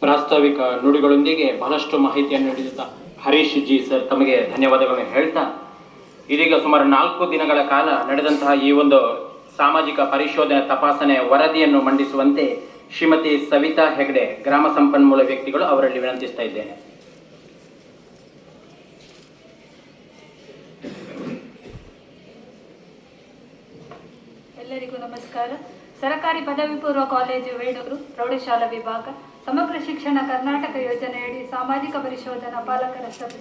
ಪ್ರಾಸ್ತಾವಿಕ ನುಡಿಗಳೊಂದಿಗೆ ಬಹಳಷ್ಟು ಮಾಹಿತಿಯನ್ನು ನೀಡಿದ ಹರೀಶ್ ಜಿ ಸರ್ ತಮಗೆ ಧನ್ಯವಾದಗಳನ್ನು ಹೇಳ್ತಾ, ಇದೀಗ ಸುಮಾರು 4 ದಿನಗಳ ಕಾಲ ನಡೆದಂತಹ ಈ ಒಂದು ಸಾಮಾಜಿಕ ಪರಿಶೋಧನೆ ತಪಾಸಣೆ ವರದಿಯನ್ನು ಮಂಡಿಸುವಂತೆ ಶ್ರೀಮತಿ ಸವಿತಾ ಹೆಗ್ಡೆ ಗ್ರಾಮ ಸಂಪನ್ಮೂಲ ವ್ಯಕ್ತಿಗಳು ಅವರಲ್ಲಿ ವಿನಂತಿಸ್ತಾ ಇದ್ದೇನೆ. ಎಲ್ಲರಿಗೂ ನಮಸ್ಕಾರ. ಸರಕಾರಿ ಪದವಿ ಪೂರ್ವ ಕಾಲೇಜು ವೇಣೂರು ಪ್ರೌಢಶಾಲಾ ವಿಭಾಗ ಸಮಗ್ರ ಶಿಕ್ಷಣ ಕರ್ನಾಟಕ ಯೋಜನೆಯಡಿ ಸಾಮಾಜಿಕ ಪರಿಶೋಧನಾ ಪಾಲಕರ ಸಭೆ.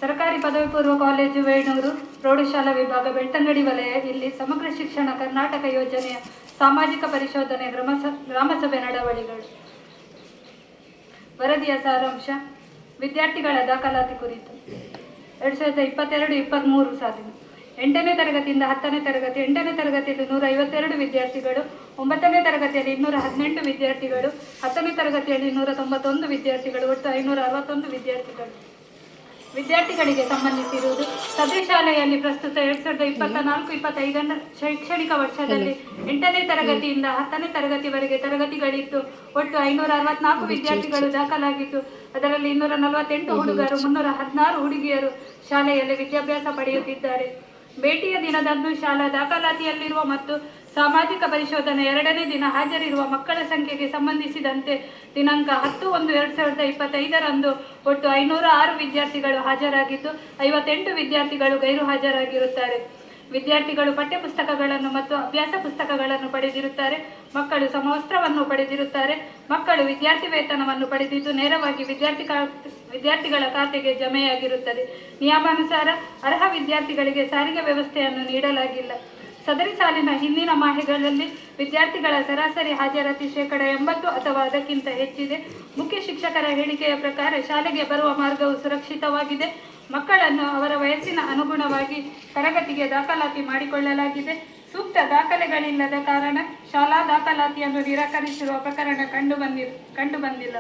ಸರಕಾರಿ ಪದವಿ ಪೂರ್ವ ಕಾಲೇಜು ವೇಣೂರು ಪ್ರೌಢಶಾಲಾ ವಿಭಾಗ ಬೆಳ್ತಂಗಡಿ ವಲಯ ಇಲ್ಲಿ ಸಮಗ್ರ ಶಿಕ್ಷಣ ಕರ್ನಾಟಕ ಯೋಜನೆಯ ಸಾಮಾಜಿಕ ಪರಿಶೋಧನೆ ಗ್ರಾಮಸಭೆ ನಡವಳಿಗಳು. ವರದಿಯ ಸಾರಾಂಶ: ವಿದ್ಯಾರ್ಥಿಗಳ ದಾಖಲಾತಿ ಕುರಿತು 2022-23 ಸಾಲಿನ 8ನೇ ತರಗತಿಯಿಂದ 10ನೇ ತರಗತಿ 8ನೇ ತರಗತಿಯಲ್ಲಿ 152 ವಿದ್ಯಾರ್ಥಿಗಳು, 9ನೇ ತರಗತಿಯಲ್ಲಿ 218 ವಿದ್ಯಾರ್ಥಿಗಳು, 10ನೇ ತರಗತಿಯಲ್ಲಿ 191 ವಿದ್ಯಾರ್ಥಿಗಳು, ಒಟ್ಟು 561 ವಿದ್ಯಾರ್ಥಿಗಳಿಗೆ ಸಂಬಂಧಿಸಿರುವುದು. ಸಭೆ ಶಾಲೆಯಲ್ಲಿ ಪ್ರಸ್ತುತ 2024-25 ಶೈಕ್ಷಣಿಕ ವರ್ಷದಲ್ಲಿ 8ನೇ ತರಗತಿಯಿಂದ 10ನೇ ತರಗತಿವರೆಗೆ ತರಗತಿಗಳಿದ್ದು ಒಟ್ಟು 564 ವಿದ್ಯಾರ್ಥಿಗಳು ದಾಖಲಾಗಿದ್ದು, ಅದರಲ್ಲಿ 248 ಹುಡುಗರು 316 ಹುಡುಗಿಯರು ಶಾಲೆಯಲ್ಲಿ ವಿದ್ಯಾಭ್ಯಾಸ ಪಡೆಯುತ್ತಿದ್ದಾರೆ. ಭೇಟಿಯ ದಿನದಂದು ಶಾಲಾ ದಾಖಲಾತಿಯಲ್ಲಿರುವ ಮತ್ತು ಸಾಮಾಜಿಕ ಪರಿಶೋಧನೆ 2ನೇ ದಿನ ಹಾಜರಿರುವ ಮಕ್ಕಳ ಸಂಖ್ಯೆಗೆ ಸಂಬಂಧಿಸಿದಂತೆ ದಿನಾಂಕ 10/1/2025 ಒಟ್ಟು 506 ವಿದ್ಯಾರ್ಥಿಗಳು ಹಾಜರಾಗಿದ್ದು 58 ವಿದ್ಯಾರ್ಥಿಗಳು ಗೈರು ಹಾಜರಾಗಿರುತ್ತಾರೆ. ವಿದ್ಯಾರ್ಥಿಗಳು ಪಠ್ಯಪುಸ್ತಕಗಳನ್ನು ಮತ್ತು ಅಭ್ಯಾಸ ಪುಸ್ತಕಗಳನ್ನು ಪಡೆದಿರುತ್ತಾರೆ. ಮಕ್ಕಳು ಸಮವಸ್ತ್ರವನ್ನು ಪಡೆದಿರುತ್ತಾರೆ. ಮಕ್ಕಳು ವಿದ್ಯಾರ್ಥಿ ವೇತನವನ್ನು ಪಡೆದಿದ್ದು ನೇರವಾಗಿ ವಿದ್ಯಾರ್ಥಿಗಳ ಖಾತೆಗೆ ಜಮೆಯಾಗಿರುತ್ತದೆ. ನಿಯಮಾನುಸಾರ ಅರ್ಹ ವಿದ್ಯಾರ್ಥಿಗಳಿಗೆ ಸಾರಿಗೆ ವ್ಯವಸ್ಥೆಯನ್ನು ನೀಡಲಾಗಿಲ್ಲ. ಸದರಿ ಸಾಲಿನ ಹಿಂದಿನ ಮಾಹೆಗಳಲ್ಲಿ ವಿದ್ಯಾರ್ಥಿಗಳ ಸರಾಸರಿ ಹಾಜರಾತಿ 80% ಅಥವಾ ಅದಕ್ಕಿಂತ ಹೆಚ್ಚಿದೆ. ಮುಖ್ಯ ಶಿಕ್ಷಕರ ಹೇಳಿಕೆಯ ಪ್ರಕಾರ ಶಾಲೆಗೆ ಬರುವ ಮಾರ್ಗವು ಸುರಕ್ಷಿತವಾಗಿದೆ. ಮಕ್ಕಳನ್ನು ಅವರ ವಯಸ್ಸಿನ ಅನುಗುಣವಾಗಿ ತರಗತಿಗೆ ದಾಖಲಾತಿ ಮಾಡಿಕೊಳ್ಳಲಾಗಿದೆ. ಸೂಕ್ತ ದಾಖಲೆಗಳಿಲ್ಲದ ಕಾರಣ ಶಾಲಾ ದಾಖಲಾತಿಯನ್ನು ನಿರಾಕರಿಸಿರುವ ಪ್ರಕರಣ ಕಂಡುಬಂದಿಲ್ಲ.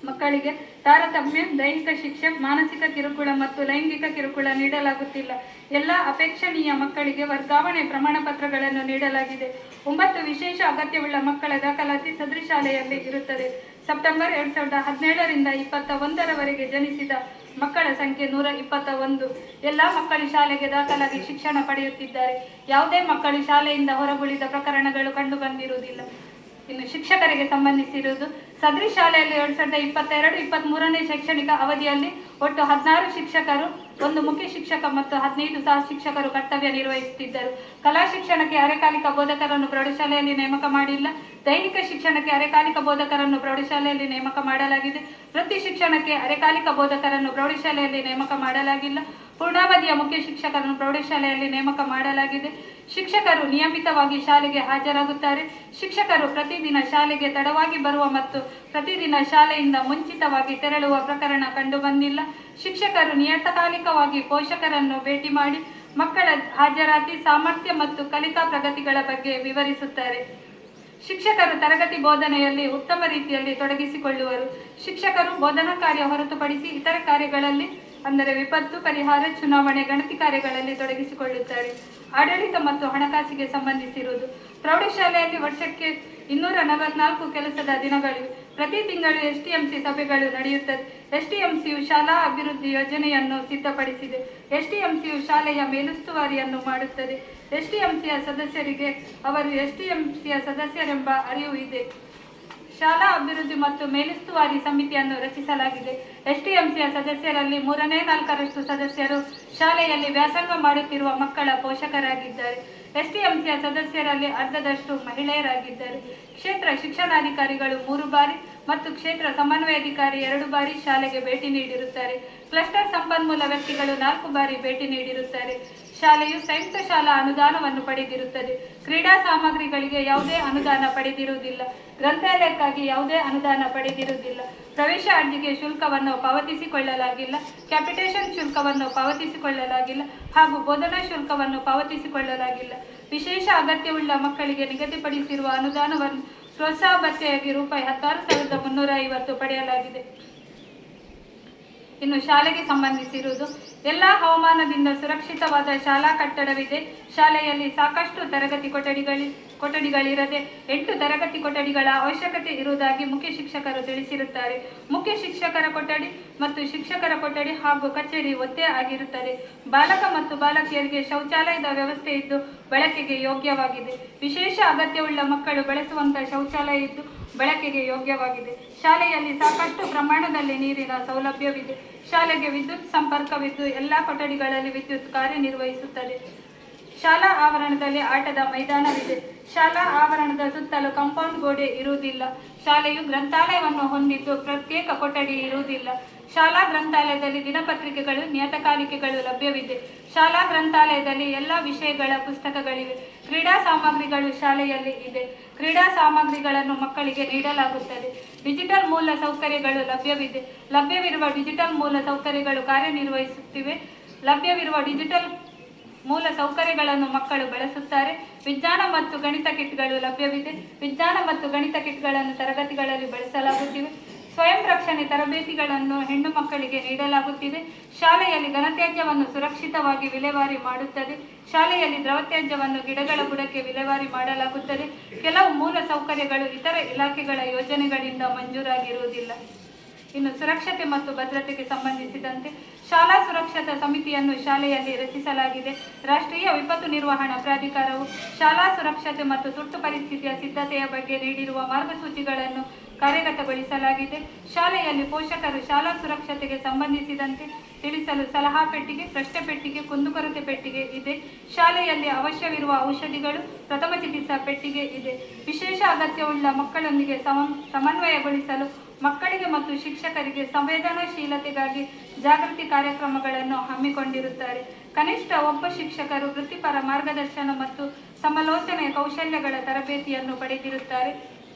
ಮಕ್ಕಳಿಗೆ ತಾರತಮ್ಯ, ದೈಹಿಕ ಶಿಕ್ಷೆ, ಮಾನಸಿಕ ಕಿರುಕುಳ ಮತ್ತು ಲೈಂಗಿಕ ಕಿರುಕುಳ ನೀಡಲಾಗುತ್ತಿಲ್ಲ. ಎಲ್ಲ ಅಪೇಕ್ಷಣೀಯ ಮಕ್ಕಳಿಗೆ ವರ್ಗಾವಣೆ ಪ್ರಮಾಣ ಪತ್ರಗಳನ್ನು ನೀಡಲಾಗಿದೆ. 9 ವಿಶೇಷ ಅಗತ್ಯವುಳ್ಳ ಮಕ್ಕಳ ದಾಖಲಾತಿ ಸದರಿ ಶಾಲೆಯಲ್ಲಿ ಇರುತ್ತದೆ. ಸೆಪ್ಟೆಂಬರ್ 2017ರಿಂದ 21ರವರೆಗೆ ಜನಿಸಿದ ಮಕ್ಕಳ ಸಂಖ್ಯೆ 121. ಎಲ್ಲ ಮಕ್ಕಳು ಶಾಲೆಗೆ ದಾಖಲಾಗಿ ಶಿಕ್ಷಣ ಪಡೆಯುತ್ತಿದ್ದಾರೆ. ಯಾವುದೇ ಮಕ್ಕಳು ಶಾಲೆಯಿಂದ ಹೊರಗುಳಿದ ಪ್ರಕರಣಗಳು ಕಂಡುಬಂದಿರುವುದಿಲ್ಲ. ಇನ್ನು ಶಿಕ್ಷಕರಿಗೆ ಸಂಬಂಧಿಸಿರುವುದು, ಸದರಿ ಶಾಲೆಯಲ್ಲಿ 2022-23ನೇ ಶೈಕ್ಷಣಿಕ ಅವಧಿಯಲ್ಲಿ ಒಟ್ಟು 16 ಶಿಕ್ಷಕರು, 1 ಮುಖ್ಯ ಶಿಕ್ಷಕ ಮತ್ತು 15 ಸಹ ಶಿಕ್ಷಕರು ಕರ್ತವ್ಯ ನಿರ್ವಹಿಸುತ್ತಿದ್ದರು. ಕಲಾ ಶಿಕ್ಷಣಕ್ಕೆ ಅರೆಕಾಲಿಕ ಬೋಧಕರನ್ನು ಪ್ರೌಢಶಾಲೆಯಲ್ಲಿ ನೇಮಕ ಮಾಡಿಲ್ಲ. ದೈಹಿಕ ಶಿಕ್ಷಣಕ್ಕೆ ಅರೆಕಾಲಿಕ ಬೋಧಕರನ್ನು ಪ್ರೌಢಶಾಲೆಯಲ್ಲಿ ನೇಮಕ ಮಾಡಲಾಗಿದೆ. ವೃತ್ತಿ ಶಿಕ್ಷಣಕ್ಕೆ ಅರೆಕಾಲಿಕ ಬೋಧಕರನ್ನು ಪ್ರೌಢಶಾಲೆಯಲ್ಲಿ ನೇಮಕ ಮಾಡಲಾಗಿಲ್ಲ. ಪೂರ್ಣಾವಧಿಯ ಮುಖ್ಯ ಶಿಕ್ಷಕರನ್ನು ಪ್ರೌಢಶಾಲೆಯಲ್ಲಿ ನೇಮಕ ಮಾಡಲಾಗಿದೆ. ಶಿಕ್ಷಕರು ನಿಯಮಿತವಾಗಿ ಶಾಲೆಗೆ ಹಾಜರಾಗುತ್ತಾರೆ. ಶಿಕ್ಷಕರು ಪ್ರತಿದಿನ ಶಾಲೆಗೆ ತಡವಾಗಿ ಬರುವ ಮತ್ತು ಪ್ರತಿದಿನ ಶಾಲೆಯಿಂದ ಮುಂಚಿತವಾಗಿ ತೆರಳುವ ಪ್ರಕರಣ ಕಂಡುಬಂದಿಲ್ಲ. ಶಿಕ್ಷಕರು ನಿಯತಕಾಲಿಕವಾಗಿ ಪೋಷಕರನ್ನು ಭೇಟಿ ಮಾಡಿ ಮಕ್ಕಳ ಹಾಜರಾತಿ, ಸಾಮರ್ಥ್ಯ ಮತ್ತು ಕಲಿಕಾ ಪ್ರಗತಿಗಳ ಬಗ್ಗೆ ವಿವರಿಸುತ್ತಾರೆ. ಶಿಕ್ಷಕರು ತರಗತಿ ಬೋಧನೆಯಲ್ಲಿ ಉತ್ತಮ ರೀತಿಯಲ್ಲಿ ತೊಡಗಿಸಿಕೊಳ್ಳುವರು. ಶಿಕ್ಷಕರು ಬೋಧನಾ ಕಾರ್ಯ ಹೊರತುಪಡಿಸಿ ಇತರ ಕಾರ್ಯಗಳಲ್ಲಿ ಅಂದರೆ ವಿಪತ್ತು ಪರಿಹಾರ, ಚುನಾವಣೆ, ಗಣತಿ ಕಾರ್ಯಗಳಲ್ಲಿ ತೊಡಗಿಸಿಕೊಳ್ಳುತ್ತಾರೆ. ಆಡಳಿತ ಮತ್ತು ಹಣಕಾಸಿಗೆ ಸಂಬಂಧಿಸಿರುವುದು, ಪ್ರೌಢಶಾಲೆಯಲ್ಲಿ ವರ್ಷಕ್ಕೆ 244 ಕೆಲಸದ ದಿನಗಳಿವೆ. ಪ್ರತಿ ತಿಂಗಳು STMC ಸಭೆಗಳು ನಡೆಯುತ್ತದೆ. STMCಯು ಶಾಲಾ ಅಭಿವೃದ್ಧಿ ಯೋಜನೆಯನ್ನು ಸಿದ್ಧಪಡಿಸಿದೆ. STMCಯು ಶಾಲೆಯ ಮೇಲುಸ್ತುವಾರಿಯನ್ನು ಮಾಡುತ್ತದೆ. STMCಯ ಸದಸ್ಯರಿಗೆ ಅವರು STMCಯ ಸದಸ್ಯರೆಂಬ ಅರಿವು ಇದೆ. ಶಾಲಾ ಅಭಿವೃದ್ಧಿ ಮತ್ತು ಮೇಲುಸ್ತುವಾರಿ ಸಮಿತಿಯನ್ನು ರಚಿಸಲಾಗಿದೆ. STMCಯ ಸದಸ್ಯರಲ್ಲಿ 3/4 ಸದಸ್ಯರು ಶಾಲೆಯಲ್ಲಿ ವ್ಯಾಸಂಗ ಮಾಡುತ್ತಿರುವ ಮಕ್ಕಳ ಪೋಷಕರಾಗಿದ್ದಾರೆ. STMCಯ ಸದಸ್ಯರಲ್ಲಿ ಅರ್ಧದಷ್ಟು ಮಹಿಳೆಯರಾಗಿದ್ದಾರೆ. ಕ್ಷೇತ್ರ ಶಿಕ್ಷಣಾಧಿಕಾರಿಗಳು 3 ಬಾರಿ ಮತ್ತು ಕ್ಷೇತ್ರ ಸಮನ್ವಯಾಧಿಕಾರಿ 2 ಬಾರಿ ಶಾಲೆಗೆ ಭೇಟಿ ನೀಡಿರುತ್ತಾರೆ. ಕ್ಲಸ್ಟರ್ ಸಂಪನ್ಮೂಲ ವ್ಯಕ್ತಿಗಳು 4 ಬಾರಿ ಭೇಟಿ ನೀಡಿರುತ್ತಾರೆ. ಶಾಲೆಯು ಸಂಯುಕ್ತ ಶಾಲಾ ಅನುದಾನವನ್ನು ಪಡೆದಿರುತ್ತದೆ. ಕ್ರೀಡಾ ಸಾಮಗ್ರಿಗಳಿಗೆ ಯಾವುದೇ ಅನುದಾನ ಪಡೆದಿರುವುದಿಲ್ಲ. ಗ್ರಂಥಾಲಯಕ್ಕಾಗಿ ಯಾವುದೇ ಅನುದಾನ ಪಡೆದಿರುವುದಿಲ್ಲ. ಪ್ರವೇಶ ಅರ್ಜಿಗೆ ಶುಲ್ಕವನ್ನು ಪಾವತಿಸಿಕೊಳ್ಳಲಾಗಿಲ್ಲ. ಕ್ಯಾಪಿಟೇಷನ್ ಶುಲ್ಕವನ್ನು ಪಾವತಿಸಿಕೊಳ್ಳಲಾಗಿಲ್ಲ ಹಾಗೂ ಬೋಧನಾ ಶುಲ್ಕವನ್ನು ಪಾವತಿಸಿಕೊಳ್ಳಲಾಗಿಲ್ಲ. ವಿಶೇಷ ಅಗತ್ಯವುಳ್ಳ ಮಕ್ಕಳಿಗೆ ನಿಗದಿಪಡಿಸಿರುವ ಅನುದಾನವನ್ನು ಪ್ರೋತ್ಸಾಹ ಭತ್ಯೆಯಾಗಿ ರೂಪಾಯಿ 16,350 ಪಡೆಯಲಾಗಿದೆ. ಇನ್ನು ಶಾಲೆಗೆ ಸಂಬಂಧಿಸಿರುವುದು, ಎಲ್ಲ ಹವಾಮಾನದಿಂದ ಸುರಕ್ಷಿತವಾದ ಶಾಲಾ ಕಟ್ಟಡವಿದೆ. ಶಾಲೆಯಲ್ಲಿ ಸಾಕಷ್ಟು ತರಗತಿ ಕೊಠಡಿಗಳಿರದೆ 8 ತರಗತಿ ಕೊಠಡಿಗಳ ಅವಶ್ಯಕತೆ ಇರುವುದಾಗಿ ಮುಖ್ಯ ಶಿಕ್ಷಕರು ತಿಳಿಸಿರುತ್ತಾರೆ. ಮುಖ್ಯ ಶಿಕ್ಷಕರ ಕೊಠಡಿ ಮತ್ತು ಶಿಕ್ಷಕರ ಕೊಠಡಿ ಹಾಗೂ ಕಚೇರಿ ಒತ್ತೇ ಆಗಿರುತ್ತದೆ. ಬಾಲಕ ಮತ್ತು ಬಾಲಕಿಯರಿಗೆ ಶೌಚಾಲಯದ ವ್ಯವಸ್ಥೆ ಇದ್ದು ಬಳಕೆಗೆ ಯೋಗ್ಯವಾಗಿದೆ. ವಿಶೇಷ ಅಗತ್ಯವುಳ್ಳ ಮಕ್ಕಳು ಬಳಸುವಂತಹ ಶೌಚಾಲಯ ಇದ್ದು ಬಳಕೆಗೆ ಯೋಗ್ಯವಾಗಿದೆ. ಶಾಲೆಯಲ್ಲಿ ಸಾಕಷ್ಟು ಪ್ರಮಾಣದಲ್ಲಿ ನೀರಿನ ಸೌಲಭ್ಯವಿದೆ. ಶಾಲೆಗೆ ವಿದ್ಯುತ್ ಸಂಪರ್ಕವಿದ್ದು ಎಲ್ಲ ಕೊಠಡಿಗಳಲ್ಲಿ ವಿದ್ಯುತ್ ಕಾರ್ಯನಿರ್ವಹಿಸುತ್ತದೆ. ಶಾಲಾ ಆವರಣದಲ್ಲಿ ಆಟದ ಮೈದಾನವಿದೆ. ಶಾಲಾ ಆವರಣದ ಸುತ್ತಲೂ ಕಾಂಪೌಂಡ್ ಗೋಡೆ ಇರುವುದಿಲ್ಲ. ಶಾಲೆಯು ಗ್ರಂಥಾಲಯವನ್ನು ಹೊಂದಿದ್ದು ಪ್ರತ್ಯೇಕ ಕೊಠಡಿ ಇರುವುದಿಲ್ಲ. ಶಾಲಾ ಗ್ರಂಥಾಲಯದಲ್ಲಿ ದಿನಪತ್ರಿಕೆಗಳು, ನಿಯತಕಾಲಿಕೆಗಳು ಲಭ್ಯವಿದೆ. ಶಾಲಾ ಗ್ರಂಥಾಲಯದಲ್ಲಿ ಎಲ್ಲ ವಿಷಯಗಳ ಪುಸ್ತಕಗಳಿವೆ. ಕ್ರೀಡಾ ಸಾಮಗ್ರಿಗಳು ಶಾಲೆಯಲ್ಲಿ ಇದೆ. ಕ್ರೀಡಾ ಸಾಮಗ್ರಿಗಳನ್ನು ಮಕ್ಕಳಿಗೆ ನೀಡಲಾಗುತ್ತದೆ. ಡಿಜಿಟಲ್ ಮೂಲ ಸೌಕರ್ಯಗಳು ಲಭ್ಯವಿದೆ. ಲಭ್ಯವಿರುವ ಡಿಜಿಟಲ್ ಮೂಲ ಸೌಕರ್ಯಗಳು ಕಾರ್ಯನಿರ್ವಹಿಸುತ್ತಿವೆ. ಲಭ್ಯವಿರುವ ಡಿಜಿಟಲ್ ಮೂಲ ಸೌಕರ್ಯಗಳನ್ನು ಮಕ್ಕಳು ಬಳಸುತ್ತಾರೆ. ವಿಜ್ಞಾನ ಮತ್ತು ಗಣಿತ ಕಿಟ್ಗಳು ಲಭ್ಯವಿದೆ. ವಿಜ್ಞಾನ ಮತ್ತು ಗಣಿತ ಕಿಟ್ಗಳನ್ನು ತರಗತಿಗಳಲ್ಲಿ ಬಳಸಲಾಗುತ್ತಿವೆ. ಸ್ವಯಂ ರಕ್ಷಣೆ ತರಬೇತಿಗಳನ್ನು ಹೆಣ್ಣು ಮಕ್ಕಳಿಗೆ ನೀಡಲಾಗುತ್ತಿದೆ. ಶಾಲೆಯಲ್ಲಿ ಘನತ್ಯಾಜ್ಯವನ್ನು ಸುರಕ್ಷಿತವಾಗಿ ವಿಲೇವಾರಿ ಮಾಡುತ್ತದೆ. ಶಾಲೆಯಲ್ಲಿ ದ್ರವತ್ಯಾಜ್ಯವನ್ನು ಗಿಡಗಳ ಬುಡಕ್ಕೆ ವಿಲೇವಾರಿ ಮಾಡಲಾಗುತ್ತದೆ. ಕೆಲವು ಮೂಲ ಸೌಕರ್ಯಗಳು ಇತರ ಇಲಾಖೆಗಳ ಯೋಜನೆಗಳಿಂದ ಮಂಜೂರಾಗಿರುವುದಿಲ್ಲ. ಇನ್ನು ಸುರಕ್ಷತೆ ಮತ್ತು ಭದ್ರತೆಗೆ ಸಂಬಂಧಿಸಿದಂತೆ ಶಾಲಾ ಸುರಕ್ಷತಾ ಸಮಿತಿಯನ್ನು ಶಾಲೆಯಲ್ಲಿ ರಚಿಸಲಾಗಿದೆ. ರಾಷ್ಟ್ರೀಯ ವಿಪತ್ತು ನಿರ್ವಹಣಾ ಪ್ರಾಧಿಕಾರವು ಶಾಲಾ ಸುರಕ್ಷತೆ ಮತ್ತು ತುರ್ತು ಪರಿಸ್ಥಿತಿಯ ಸಿದ್ಧತೆಯ ಬಗ್ಗೆ ನೀಡಿರುವ ಮಾರ್ಗಸೂಚಿಗಳನ್ನು ಕಾರ್ಯಗತಗೊಳಿಸಲಾಗಿದೆ. ಶಾಲೆಯಲ್ಲಿ ಪೋಷಕರು ಶಾಲಾ ಸುರಕ್ಷತೆಗೆ ಸಂಬಂಧಿಸಿದಂತೆ ತಿಳಿಸಲು ಸಲಹಾ ಪೆಟ್ಟಿಗೆ, ಪ್ರಶ್ನೆ ಪೆಟ್ಟಿಗೆ, ಕುಂದುಕೊರತೆ ಪೆಟ್ಟಿಗೆ ಇದೆ. ಶಾಲೆಯಲ್ಲಿ ಅವಶ್ಯವಿರುವ ಔಷಧಿಗಳು, ಪ್ರಥಮ ಚಿಕಿತ್ಸಾ ಪೆಟ್ಟಿಗೆ ಇದೆ. ವಿಶೇಷ ಅಗತ್ಯವುಳ್ಳ ಮಕ್ಕಳೊಂದಿಗೆ ಸಮನ್ವಯಗೊಳಿಸಲು ಮಕ್ಕಳಿಗೆ ಮತ್ತು ಶಿಕ್ಷಕರಿಗೆ ಸಂವೇದನಾಶೀಲತೆಗಾಗಿ ಜಾಗೃತಿ ಕಾರ್ಯಕ್ರಮಗಳನ್ನು ಹಮ್ಮಿಕೊಂಡಿರುತ್ತಾರೆ. ಕನಿಷ್ಠ ಒಬ್ಬ ಶಿಕ್ಷಕರು ವೃತ್ತಿಪರ ಮಾರ್ಗದರ್ಶನ ಮತ್ತು ಸಮಾಲೋಚನೆಯ ಕೌಶಲ್ಯಗಳ ತರಬೇತಿಯನ್ನು ಪಡೆದಿರುತ್ತಾರೆ.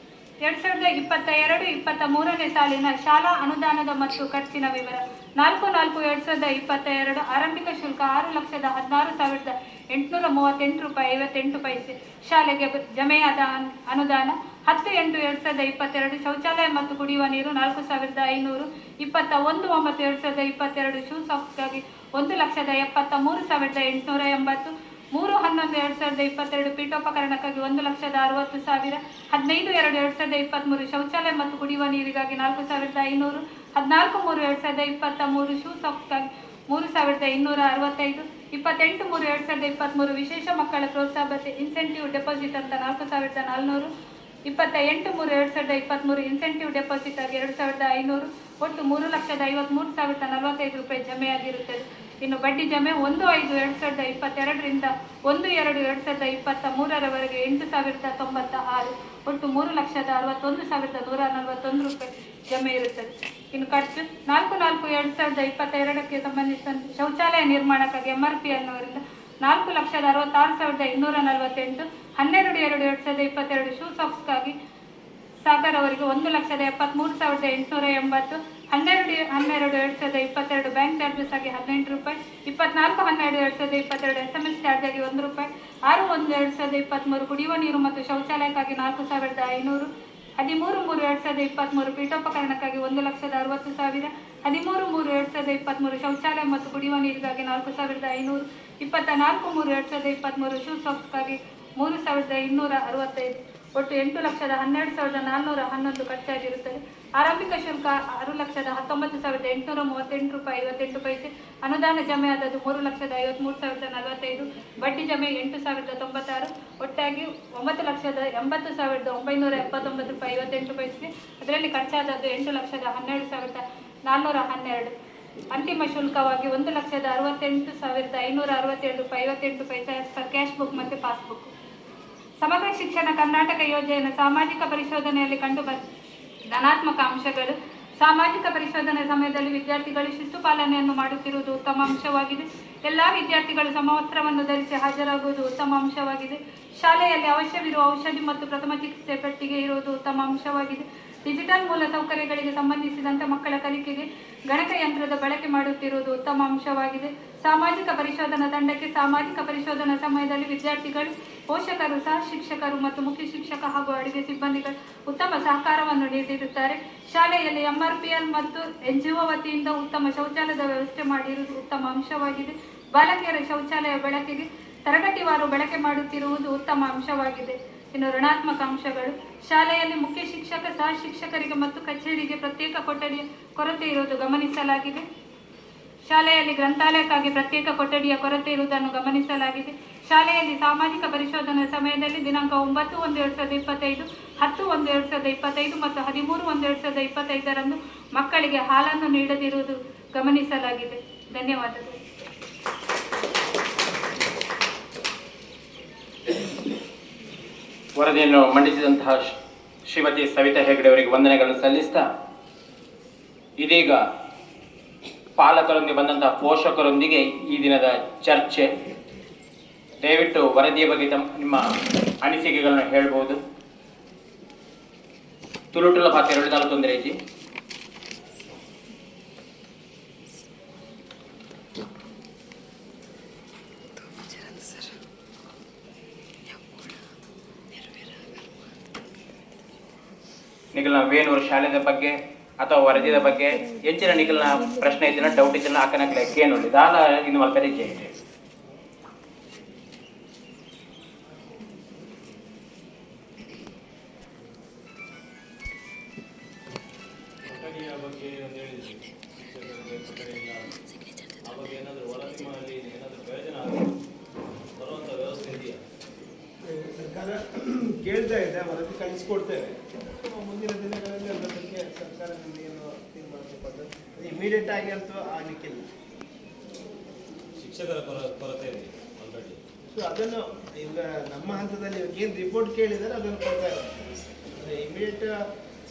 2022-23ನೇ ಸಾಲಿನ ಶಾಲಾ ಅನುದಾನದ ಮತ್ತು ಖರ್ಚಿನ ವಿವರ. 4/4/2022 ಆರಂಭಿಕ ಶುಲ್ಕ 6,16,838 ರೂಪಾಯಿ 58 ಪೈಸೆ. ಶಾಲೆಗೆ ಜಮೆಯಾದ ಅನುದಾನ 10/8/2022 ಶೌಚಾಲಯ ಮತ್ತು ಕುಡಿಯುವ ನೀರು 4,500. 21/9/2022 ಶೂ ಸಾಕ್ಸ್ಗಾಗಿ 1,73,880. 3/11/2022 ಪೀಠೋಪಕರಣಕ್ಕಾಗಿ 1,60,60,000. 15/2/2023 ಶೌಚಾಲಯ ಮತ್ತು ಕುಡಿಯುವ ನೀರಿಗಾಗಿ 4,500. 14/3/2023 ಶೂ ಸಾಕ್ಸ್ಗಾಗಿ 3,265. 28/3/2023 ವಿಶೇಷ ಮಕ್ಕಳ ಪ್ರೋತ್ಸಾಹ ಭತ್ಯೆ ಇನ್ಸೆಂಟಿವ್ ಡೆಪಾಸಿಟ್ ಅಂತ 4,400. 28/3/2023 ಇನ್ಸೆಂಟಿವ್ ಡೆಪಾಸಿಟ್ ಆಗಿ 2,500. ಒಟ್ಟು 3,53,045 ರೂಪಾಯಿ ಜಮೆಯಾಗಿರುತ್ತದೆ. ಇನ್ನು ಬಡ್ಡಿ ಜಮೆ 1/5/2022ರಿಂದ 1/2/2023ರವರೆಗೆ 8,096. ಒಟ್ಟು 3,61,141 ರೂಪಾಯಿ ಜಮೆ ಇರುತ್ತದೆ. ಇನ್ನು ಖರ್ಚು 4/4/2022ಕ್ಕೆ ಸಂಬಂಧಿಸಿದಂತೆ ಶೌಚಾಲಯ ನಿರ್ಮಾಣಕ್ಕಾಗಿ MRPL ನವರಿಂದ 4,66,248. 12/2/2022 ಶೂ ಸಾಕ್ಸ್ಗಾಗಿ ಸಾಗರ್ ಅವರಿಗೆ 1,73,880. 12/12/2022 ಬ್ಯಾಂಕ್ ಚಾರ್ಜಸ್ ಆಗಿ 18 ರೂಪಾಯಿ. 24/12/2022 SMS ಚಾರ್ಜ್ ಆಗಿ 1 ರೂಪಾಯಿ. 6/1/2023 ಕುಡಿಯುವ ನೀರು ಮತ್ತು ಶೌಚಾಲಯಕ್ಕಾಗಿ 4,500. 13/3/2023 ಪೀಠೋಪಕರಣಕ್ಕಾಗಿ 1,60,60,000. 13/3/2023 ಶೌಚಾಲಯ ಮತ್ತು ಕುಡಿಯುವ ನೀರಿಗಾಗಿ 4,500. 24/3/2023 ಶೂ ಸಾಕ್ಸ್ಗಾಗಿ 3,265. ಒಟ್ಟು 8,12,411 ಖರ್ಚಾಗಿರುತ್ತದೆ. ಆರಂಭಿಕ ಶುಲ್ಕ 6,19,838 ರೂಪಾಯಿ 58 ಪೈಸೆ. ಅನುದಾನ ಜಮೆಯಾದದ್ದು 3,53,045. ಬಡ್ಡಿ ಜಮೆ 8,096. ಒಟ್ಟಾಗಿ 9,80,979 ರೂಪಾಯಿ 58 ಪೈಸೆ. ಅದರಲ್ಲಿ ಖರ್ಚಾದದ್ದು 8,12,412. ಅಂತಿಮ ಶುಲ್ಕವಾಗಿ 1,68,567 ರೂಪಾಯಿ 58 ಪೈಸೆ ಕ್ಯಾಶ್ ಬುಕ್ ಮತ್ತು ಪಾಸ್ಬುಕ್. ಸಮಗ್ರ ಶಿಕ್ಷಣ ಕರ್ನಾಟಕ ಯೋಜನೆಯ ಸಾಮಾಜಿಕ ಪರಿಶೋಧನೆಯಲ್ಲಿ ಕಂಡುಬಂದ ಧನಾತ್ಮಕ ಅಂಶಗಳು. ಸಾಮಾಜಿಕ ಪರಿಶೋಧನೆ ಸಮಯದಲ್ಲಿ ವಿದ್ಯಾರ್ಥಿಗಳು ಶಿಸ್ತು ಪಾಲನೆಯನ್ನು ಮಾಡುತ್ತಿರುವುದು ಉತ್ತಮ ಅಂಶವಾಗಿದೆ. ಎಲ್ಲ ವಿದ್ಯಾರ್ಥಿಗಳು ಸಮವಸ್ತ್ರವನ್ನು ಧರಿಸಿ ಹಾಜರಾಗುವುದು ಉತ್ತಮ ಅಂಶವಾಗಿದೆ. ಶಾಲೆಯಲ್ಲಿ ಅವಶ್ಯವಿರುವ ಔಷಧಿ ಮತ್ತು ಪ್ರಥಮ ಚಿಕಿತ್ಸೆ ಪೆಟ್ಟಿಗೆ ಇರುವುದು ಉತ್ತಮ ಅಂಶವಾಗಿದೆ. ಡಿಜಿಟಲ್ ಮೂಲ ಸೌಕರ್ಯಗಳಿಗೆ ಸಂಬಂಧಿಸಿದಂತೆ ಮಕ್ಕಳ ಕಲಿಕೆಗೆ ಗಣಕಯಂತ್ರದ ಬಳಕೆ ಮಾಡುತ್ತಿರುವುದು ಉತ್ತಮ ಅಂಶವಾಗಿದೆ. ಸಾಮಾಜಿಕ ಪರಿಶೋಧನಾ ತಂಡಕ್ಕೆ ಸಾಮಾಜಿಕ ಪರಿಶೋಧನಾ ಸಮಯದಲ್ಲಿ ವಿದ್ಯಾರ್ಥಿಗಳು, ಪೋಷಕರು, ಸಹ ಶಿಕ್ಷಕರು ಮತ್ತು ಮುಖ್ಯ ಶಿಕ್ಷಕ ಹಾಗೂ ಅಡುಗೆ ಸಿಬ್ಬಂದಿಗಳು ಉತ್ತಮ ಸಹಕಾರವನ್ನು ನೀಡಿರುತ್ತಾರೆ. ಶಾಲೆಯಲ್ಲಿ MRPL ಮತ್ತು NGO ವತಿಯಿಂದ ಉತ್ತಮ ಶೌಚಾಲಯದ ವ್ಯವಸ್ಥೆ ಮಾಡಿರುವುದು ಉತ್ತಮ ಅಂಶವಾಗಿದೆ. ಬಾಲಕಿಯರ ಶೌಚಾಲಯ ಬಳಕೆಗೆ ತರಗತಿವಾರು ಬಳಕೆ ಮಾಡುತ್ತಿರುವುದು ಉತ್ತಮ ಅಂಶವಾಗಿದೆ. ಇನ್ನು ಋಣಾತ್ಮಕ ಅಂಶಗಳು. ಶಾಲೆಯಲ್ಲಿ ಮುಖ್ಯ ಶಿಕ್ಷಕ, ಸಹ ಶಿಕ್ಷಕರಿಗೆ ಮತ್ತು ಕಚೇರಿಗೆ ಪ್ರತ್ಯೇಕ ಕೊಠಡಿಯ ಕೊರತೆ ಇರುವುದು ಗಮನಿಸಲಾಗಿದೆ. ಶಾಲೆಯಲ್ಲಿ ಗ್ರಂಥಾಲಯಕ್ಕಾಗಿ ಪ್ರತ್ಯೇಕ ಕೊಠಡಿಯ ಕೊರತೆ ಇರುವುದನ್ನು ಗಮನಿಸಲಾಗಿದೆ. ಶಾಲೆಯಲ್ಲಿ ಸಾಮಾಜಿಕ ಪರಿಶೋಧನಾ ಸಮಯದಲ್ಲಿ ದಿನಾಂಕ 9/1/2025, 10/1/2025 ಮತ್ತು 13/1/2025ರಂದು ಮಕ್ಕಳಿಗೆ ಹಾಲನ್ನು ನೀಡದಿರುವುದು ಗಮನಿಸಲಾಗಿದೆ. ಧನ್ಯವಾದಗಳು. ವರದಿಯನ್ನು ಮಂಡಿಸಿದಂತಹ ಶ್ರೀಮತಿ ಸವಿತಾ ಹೆಗಡೆ ಅವರಿಗೆ ವಂದನೆಗಳನ್ನು ಸಲ್ಲಿಸ್ತಾ, ಇದೀಗ ಪಾಲಕರೊಂದಿಗೆ ಬಂದಂತಹ ಪೋಷಕರೊಂದಿಗೆ ಈ ದಿನದ ಚರ್ಚೆ. ದಯವಿಟ್ಟು ವರದಿಯ ಬಗ್ಗೆ ನಿಮ್ಮ ಅನಿಸಿಕೆಗಳನ್ನು ಹೇಳ್ಬೋದು. ತುಳುಟುಲ ಭಾಷೆ 2 ಜಿ. ನಿಖಿಲ್ನ ವೇಣೂರು ಶಾಲೆದ ಬಗ್ಗೆ ಅಥವಾ ವರದಿಯ ಬಗ್ಗೆ ಹೆಚ್ಚಿನ ನಿಖಿಲ್ನ ಪ್ರಶ್ನೆ ಇದ್ದಿನ ಡೌಟ್ ಇದ್ದಿನ ಆಕನಕ್ಲೆ ಏನು ದಾಲ ಇನ್ನು ಮಲ್ಪೆ ಇದೆ. ಬಗ್ಗೆ ಒಂದು ಹೇಳಿದ್ವಿ. ಬಗ್ಗೆ ಏನಾದರೂ ವರದಿ ಮಾಡಿ ಏನಾದರೂ ಪ್ರಯೋಜನ ಆಗುತ್ತೆ ಬರುವಂಥ ವ್ಯವಸ್ಥೆ ಇದೆಯಾ? ಸರ್ಕಾರ ಕೇಳ್ತಾ ಇದೆ, ವರದಿ ಕಳಿಸ್ಕೊಡ್ತೇವೆ. ಮುಂದಿನ ದಿನಗಳಲ್ಲಿ ಅದರ ಬಗ್ಗೆ ಸರ್ಕಾರದಿಂದ ಏನು ತೀರ್ಮಾನ ಇಮಿಡಿಯೇಟ್ ಆಗಿ ಅಂತೂ ಆಗಲಿಕ್ಕಿಲ್ಲ. ಶಿಕ್ಷಕರ ಕೊರತೆ ಇದೆ ಆಲ್ರೆಡಿ. ಸೊ ಅದನ್ನು ಈಗ ನಮ್ಮ ಹಂತದಲ್ಲಿ ಏನು ರಿಪೋರ್ಟ್ ಕೇಳಿದರೆ ಅದನ್ನು ಕೊಡ್ತಾ ಇದ್ದಾರೆ. ಇಮಿಡಿಯೇಟ್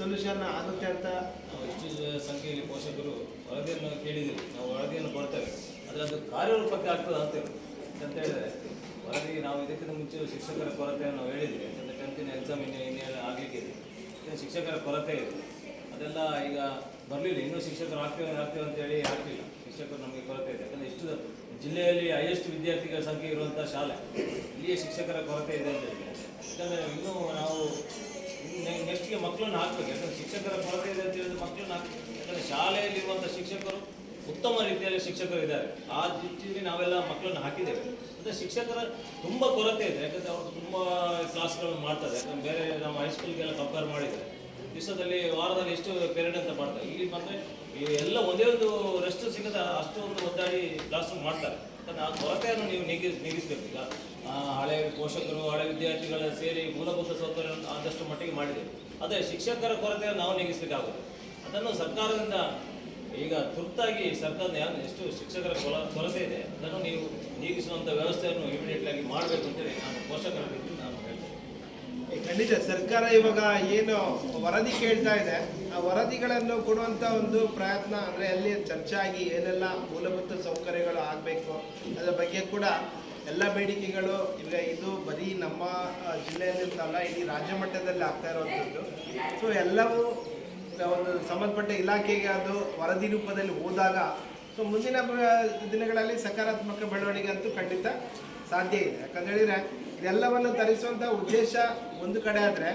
ಸೊಲ್ಯೂಷನ್ ಆಗುತ್ತೆ ಅಂತ ನಾವು ಇಷ್ಟು ಸಂಖ್ಯೆಯಲ್ಲಿ ಪೋಷಕರು ವರದಿಯನ್ನು ಕೇಳಿದ್ದೀವಿ, ನಾವು ವರದಿಯನ್ನು ಕೊಡ್ತೇವೆ, ಆದರೆ ಅದು ಕಾರ್ಯರೂಪಕ್ಕೆ ಆಗ್ತದೆ ಅಂತೇಳಿ ಅಂತ ಹೇಳಿದರೆ ವರದಿ ನಾವು ಇದಕ್ಕಿಂತ ಮುಂಚೆ ಶಿಕ್ಷಕರ ಕೊರತೆಯನ್ನು ನಾವು ಹೇಳಿದ್ವಿ. ಯಾಕಂದರೆ 10th ಎಕ್ಸಾಮ್ ಇನ್ನೇನು ಆಗಲಿಕ್ಕೆ ಇದೆ, ಶಿಕ್ಷಕರ ಕೊರತೆ ಇದೆ, ಅದೆಲ್ಲ ಈಗ ಬರಲಿಲ್ಲ. ಇನ್ನೂ ಶಿಕ್ಷಕರು ಆಗ್ತೇವೆ ಅಂತೇಳಿ ಆಗಲಿಲ್ಲ. ಶಿಕ್ಷಕರು ನಮಗೆ ಕೊರತೆ ಇದೆ. ಯಾಕಂದರೆ ಇಷ್ಟು ಜಿಲ್ಲೆಯಲ್ಲಿ ಹೈಯೆಸ್ಟ್ ವಿದ್ಯಾರ್ಥಿಗಳ ಸಂಖ್ಯೆ ಇರುವಂಥ ಶಾಲೆ, ಇಲ್ಲಿಯೇ ಶಿಕ್ಷಕರ ಕೊರತೆ ಇದೆ ಅಂತ ಹೇಳಿ. ಯಾಕಂದರೆ ಇನ್ನೂ ನಾವು ನೆಕ್ಸ್ಟ್ಗೆ ಮಕ್ಕಳನ್ನು ಹಾಕಬೇಕು. ಯಾಕಂದರೆ ಶಿಕ್ಷಕರ ಕೊರತೆ ಇದೆ ಅಂತ ಹೇಳಿದ್ರೆ ಮಕ್ಕಳನ್ನ ಹಾಕಬೇಕು. ಯಾಕಂದರೆ ಶಾಲೆಯಲ್ಲಿರುವಂಥ ಶಿಕ್ಷಕರು ಉತ್ತಮ ರೀತಿಯಲ್ಲಿ ಶಿಕ್ಷಕರು ಇದ್ದಾರೆ. ಆ ನಿಟ್ಟಿನಲ್ಲಿ ನಾವೆಲ್ಲ ಮಕ್ಕಳನ್ನು ಹಾಕಿದ್ದೇವೆ. ಮತ್ತು ಶಿಕ್ಷಕರ ತುಂಬ ಕೊರತೆ ಇದೆ. ಯಾಕಂದರೆ ಅವರು ತುಂಬ ಕ್ಲಾಸ್ಗಳನ್ನು ಮಾಡ್ತಾರೆ. ಯಾಕಂದರೆ ಬೇರೆ ನಾವು ಹೈಸ್ಕೂಲ್ಗೆಲ್ಲ ಕಂಪೇರ್ ಮಾಡಿದರೆ ದಿವಸದಲ್ಲಿ ವಾರದಲ್ಲಿ ಎಷ್ಟು ಪೀರಿಯಡ್ ಅಂತ ಮಾಡ್ತಾರೆ. ಇಲ್ಲಿ ಬಂದರೆ ಎಲ್ಲ ಒಂದೇ ಒಂದು ರೆಸ್ಟ್ ಸಿಗದ ಅಷ್ಟೊಂದು ಒದ್ದಾಡಿ ಕ್ಲಾಸ್ ಮಾಡ್ತಾರೆ. ಯಾಕಂದರೆ ಆ ಕೊರತೆಯನ್ನು ನೀವು ನೀಗಿಸಬೇಕು. ಈಗ ಹಳೆ ಪೋಷಕರು ಹಳೆ ವಿದ್ಯಾರ್ಥಿಗಳ ಸೇರಿ ಮೂಲಭೂತ ಸೌಕರ್ಯವನ್ನು ಆದಷ್ಟು ಮಟ್ಟಿಗೆ ಮಾಡಿದ್ದೇವೆ. ಅದೇ ಶಿಕ್ಷಕರ ಕೊರತೆಯನ್ನು ನಾವು ನೀಗಿಸಬೇಕಾಗುತ್ತೆ. ಅದನ್ನು ಸರ್ಕಾರದಿಂದ ಈಗ ತುರ್ತಾಗಿ ಸರ್ಕಾರದ ಎಷ್ಟು ಶಿಕ್ಷಕರ ಕೊರತೆ ಇದೆ ಅದನ್ನು ನೀವು ನೀಗಿಸುವಂಥ ವ್ಯವಸ್ಥೆಯನ್ನು ಇಮಿಡಿಯೇಟ್ಲಾಗಿ ಮಾಡಬೇಕು ಅಂತೇಳಿ ನಾನು ಪೋಷಕರಲ್ಲಿ ನಾನು ಹೇಳ್ತೇನೆ. ಖಂಡಿತ ಸರ್ಕಾರ ಇವಾಗ ಏನು ವರದಿ ಕೇಳ್ತಾ ಇದೆ, ಆ ವರದಿಗಳನ್ನು ಕೊಡುವಂಥ ಒಂದು ಪ್ರಯತ್ನ, ಅಂದರೆ ಅಲ್ಲಿ ಚರ್ಚೆ ಆಗಿ ಏನೆಲ್ಲ ಮೂಲಭೂತ ಸೌಕರ್ಯಗಳು ಆಗಬೇಕು ಅದರ ಬಗ್ಗೆ ಕೂಡ ಎಲ್ಲ ಬೇಡಿಕೆಗಳು ಈಗ ಇದು ಬರೀ ನಮ್ಮ ಜಿಲ್ಲೆಯಲ್ಲಿರ್ತಲ್ಲ, ಇಡೀ ರಾಜ್ಯ ಮಟ್ಟದಲ್ಲಿ ಆಗ್ತಾ ಇರುವಂಥದ್ದು. ಸೊ ಎಲ್ಲವೂ ಒಂದು ಸಂಬಂಧಪಟ್ಟ ಇಲಾಖೆಗೆ ಅದು ವರದಿ ರೂಪದಲ್ಲಿ ಹೋದಾಗ ಸೊ ಮುಂದಿನ ದಿನಗಳಲ್ಲಿ ಸಕಾರಾತ್ಮಕ ಬೆಳವಣಿಗೆ ಅಂತೂ ಖಂಡಿತ ಸಾಧ್ಯ ಇದೆ. ಯಾಕಂತ ಹೇಳಿದರೆ ಇದೆಲ್ಲವನ್ನು ತರಿಸುವಂಥ ಉದ್ದೇಶ ಒಂದು ಕಡೆ ಆದರೆ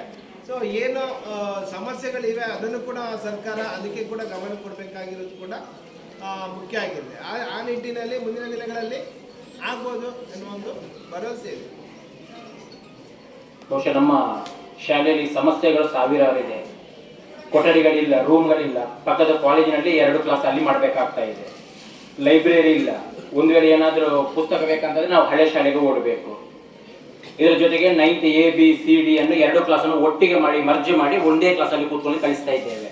ಸೊ ಏನು ಸಮಸ್ಯೆಗಳಿವೆ ಅದನ್ನು ಕೂಡ ಸರ್ಕಾರ ಅದಕ್ಕೆ ಕೂಡ ಗಮನ ಕೊಡಬೇಕಾಗಿರೋದು ಕೂಡ ಮುಖ್ಯ ಆಗಿದೆ. ಆ ನಿಟ್ಟಿನಲ್ಲಿ ಮುಂದಿನ ದಿನಗಳಲ್ಲಿ ಆಗ್ಬೋದು ಎನ್ನುವ ಒಂದು ಭರವಸೆ ಇದೆ. ಬಹುಶಃ ನಮ್ಮ ಶಾಲೆಯಲ್ಲಿ ಸಮಸ್ಯೆಗಳು ಸಾವಿರಾರು ಇದೆ. ಕೊಠಡಿಗಳಿಲ್ಲ, ರೂಮ್ಗಳಿಲ್ಲ. ಪಕ್ಕದ ಕಾಲೇಜಿನಲ್ಲಿ 2 ಕ್ಲಾಸ್ ಅಲ್ಲಿ ಮಾಡಬೇಕಾಗ್ತಾ ಇದೆ. ಲೈಬ್ರರಿ ಇಲ್ಲ. ಒಂದು ವೇಳೆ ಏನಾದರೂ ಪುಸ್ತಕ ಬೇಕಂತಂದ್ರೆ ನಾವು ಹಳೆ ಶಾಲೆಗೆ ಓಡಬೇಕು. ಇದರ ಜೊತೆಗೆ 9th A B C D ಅನ್ನು 2 ಕ್ಲಾಸನ್ನು ಒಟ್ಟಿಗೆ ಮಾಡಿ ಮರ್ಜ್ ಮಾಡಿ ಒಂದೇ ಕ್ಲಾಸಲ್ಲಿ ಕೂತ್ಕೊಂಡು ಕಲಿಸ್ತಾ ಇದ್ದೇವೆ.